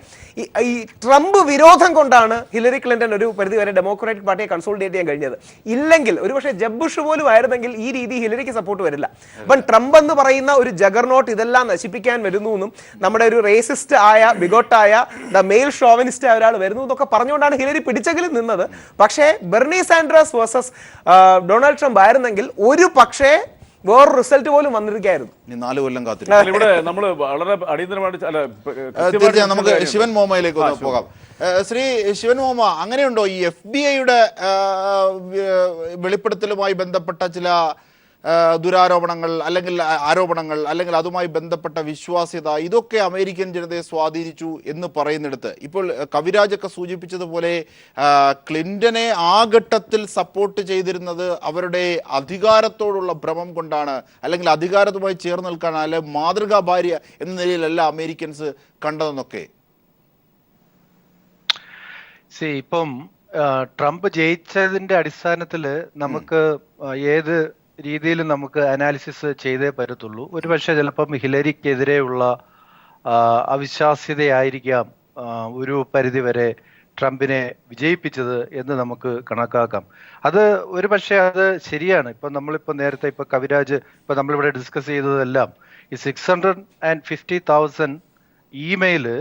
ഈ ട്രംപ് വിരോധം കൊണ്ടാണ് ഹിലരി ക്ലിന്റൺ ഒരു പരിധിവരെ ഡെമോക്രാറ്റിക് പാർട്ടിയെ കൺസോളിഡേറ്റ് ചെയ്യാൻ കഴിഞ്ഞത്. ഇല്ലെങ്കിൽ ഒരുപക്ഷെ ജബ് ബുഷ് പോലും ആയിരുന്നെങ്കിൽ ഈ രീതി ഹിലരിക്ക് സപ്പോർട്ട് വരില്ല. അപ്പം ട്രംപ് എന്ന് പറയുന്ന ഒരു ജഗർനോട്ട് ഇതെല്ലാം നശിപ്പിക്കാൻ വരുന്നു എന്നും നമ്മുടെ ഒരു റേസിസ്റ്റ് ആയ ബിഗോട്ടായ മെയിൽ ഷോവനിസ്റ്റ് ആയ ഒരാൾ വരുന്നു എന്നൊക്കെ പറഞ്ഞുകൊണ്ടാണ് ഹിലരി പിടിച്ചെങ്കിലും നിന്നത്. പക്ഷേ Bernie Sanders versus Donald Trump ആയിരുന്നെങ്കിൽ ഒരു പക്ഷേ വേറൊരു റിസൾട്ട് പോലും വന്നിരിക്കായിരുന്നു. 4 കൊല്ലം കാത്തിരിക്കും. ഇവിടെ നമ്മൾ വളരെ അടിയന്തരമായിട്ട് തീർച്ചയായും നമുക്ക് ശിവൻ മോമയിലേക്ക് ഒന്ന് പോകാം. ശ്രീ ശിവൻ മോമ, അങ്ങനെയുണ്ടോ ഈ FBI-യുടെ വെളിപ്പെടുത്തലുമായി ബന്ധപ്പെട്ട ചില ദുരാരോപണങ്ങൾ അല്ലെങ്കിൽ അതുമായി ബന്ധപ്പെട്ട വിശ്വാസ്യത, ഇതൊക്കെ അമേരിക്കൻ ജനതയെ സ്വാധീനിച്ചു എന്ന് പറയുന്നിടത്ത് ഇപ്പോൾ കവിരാജൊക്കെ സൂചിപ്പിച്ചതുപോലെ ക്ലിന്റനെ ആ ഘട്ടത്തിൽ സപ്പോർട്ട് ചെയ്തിരുന്നത് അവരുടെ അധികാരത്തോടുള്ള ഭ്രമം കൊണ്ടാണ്, അല്ലെങ്കിൽ അധികാരത്തുമായി ചേർന്ന് നിൽക്കാൻ, അല്ലെങ്കിൽ മാതൃകാ ഭാര്യ എന്ന നിലയിലല്ല അമേരിക്കൻസ് കണ്ടതെന്നൊക്കെ. ഇപ്പം ട്രംപ് ജയിച്ചതിന്റെ അടിസ്ഥാനത്തിൽ നമുക്ക് ഏത് രീതിയിലും നമുക്ക് അനാലിസിസ് ചെയ്തേ പറ്റത്തുള്ളൂ. ഒരുപക്ഷെ ചിലപ്പം ഹിലരിക്കെതിരെയുള്ള അവിശ്വാസ്യതയായിരിക്കാം ഒരു പരിധിവരെ ട്രംപിനെ വിജയിപ്പിച്ചത് എന്ന് നമുക്ക് കണക്കാക്കാം. അത് ഒരുപക്ഷെ അത് ശരിയാണ്. ഇപ്പം നമ്മളിപ്പോൾ നേരത്തെ ഇപ്പം കവിരാജ് ഇപ്പം നമ്മളിവിടെ ഡിസ്കസ് ചെയ്തതെല്ലാം ഈ 650,000 email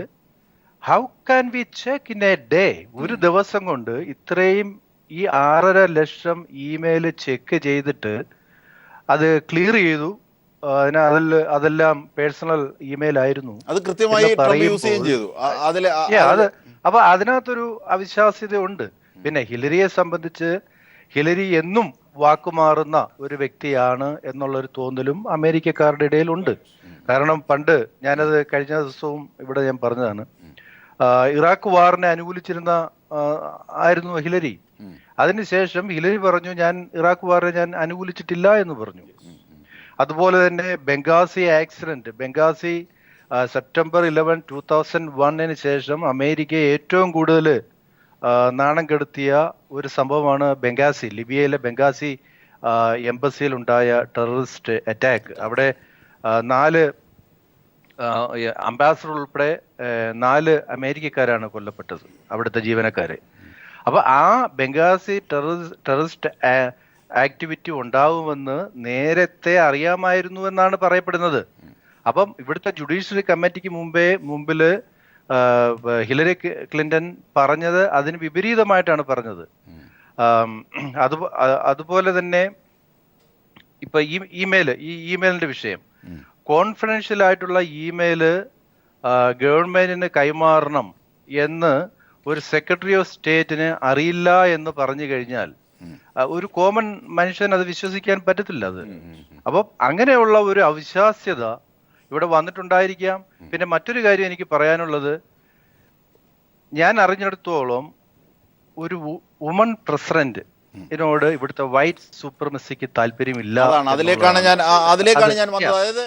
how can we check in A day? ഒരു ദിവസം കൊണ്ട് ഇത്രയും ഈ 6.5 ലക്ഷം ഇമെയിൽ ചെക്ക് ചെയ്തിട്ട് അത് ക്ലിയർ ചെയ്തു. അതെല്ലാം പേഴ്സണൽ ഇമെയിൽ ആയിരുന്നു. അത് കൃത്യമായി യൂസ് ചെയ്തു. അപ്പൊ അതിനകത്തൊരു അവിശ്വാസ്യത ഉണ്ട്. പിന്നെ ഹിലരിയെ സംബന്ധിച്ച് ഹിലരി എന്നും വാക്കുമാറുന്ന ഒരു വ്യക്തിയാണ് എന്നുള്ളൊരു തോന്നലും അമേരിക്കക്കാരുടെ ഇടയിലുണ്ട്. കാരണം പണ്ട് ഞാനത് കഴിഞ്ഞ ദിവസവും ഇവിടെ ഞാൻ പറഞ്ഞതാണ്, ഇറാഖ് വാറിനെ അനുകൂലിച്ചിരുന്ന ആയിരുന്നു ഹിലരി. അതിനുശേഷം ഹിലരി പറഞ്ഞു ഞാൻ ഇറാഖ് വാറിനെ ഞാൻ അനുകൂലിച്ചിട്ടില്ല എന്ന് പറഞ്ഞു. അതുപോലെ തന്നെ ബെങ്കാസി ആക്സിഡന്റ്, ബെങ്കാസി സെപ്റ്റംബർ 11, 2001 ശേഷം അമേരിക്കയെ ഏറ്റവും കൂടുതൽ നാണം കെടുത്തിയ ഒരു സംഭവമാണ് ബെങ്കാസി, ലിബിയയിലെ ബെങ്കാസി എംബസിയിൽ ഉണ്ടായ ടെററിസ്റ്റ് അറ്റാക്ക്. അവിടെ 4 അംബാസഡർ ഉൾപ്പെടെ 4 അമേരിക്കക്കാരാണ് കൊല്ലപ്പെട്ടത്, അവിടുത്തെ ജീവനക്കാരെ. അപ്പൊ ആ ബെങ്കാസി ടെററിസ്റ്റ് ആക്ടിവിറ്റി ഉണ്ടാവുമെന്ന് നേരത്തെ അറിയാമായിരുന്നു എന്നാണ് പറയപ്പെടുന്നത്. അപ്പം ഇവിടുത്തെ ജുഡീഷ്യറി കമ്മിറ്റിക്ക് മുമ്പില് ഹിലരി ക്ലിന്റൺ പറഞ്ഞത് അതിന് വിപരീതമായിട്ടാണ് പറഞ്ഞത്. അതുപോലെ തന്നെ ഇപ്പൊ ഈ ഇമെയിലിന്റെ വിഷയം, കോൺഫിഡൻഷ്യൽ ആയിട്ടുള്ള ഇമെയില് ഗവൺമെന്റിന് കൈമാറണം എന്ന് ഒരു സെക്രട്ടറി ഓഫ് സ്റ്റേറ്റിന് അറിയില്ല എന്ന് പറഞ്ഞു കഴിഞ്ഞാൽ ഒരു കോമൺ മനുഷ്യൻ അത് വിശ്വസിക്കാൻ പറ്റത്തില്ല. അത് അപ്പം അങ്ങനെയുള്ള ഒരു അവിശ്വാസ്യത ഇവിടെ വന്നിട്ടുണ്ടായിരിക്കാം. പിന്നെ മറ്റൊരു കാര്യം എനിക്ക് പറയാനുള്ളത്, ഞാൻ അറിഞ്ഞിടത്തോളം ഒരു വുമൺ പ്രസിഡന്റ് ഇതിനോട് ഇവിടുത്തെ വൈറ്റ് സൂപ്പർമസിക്ക് താല്പര്യമില്ല. അതിലേക്കാണ് ഞാൻ വന്നത്. അതായത്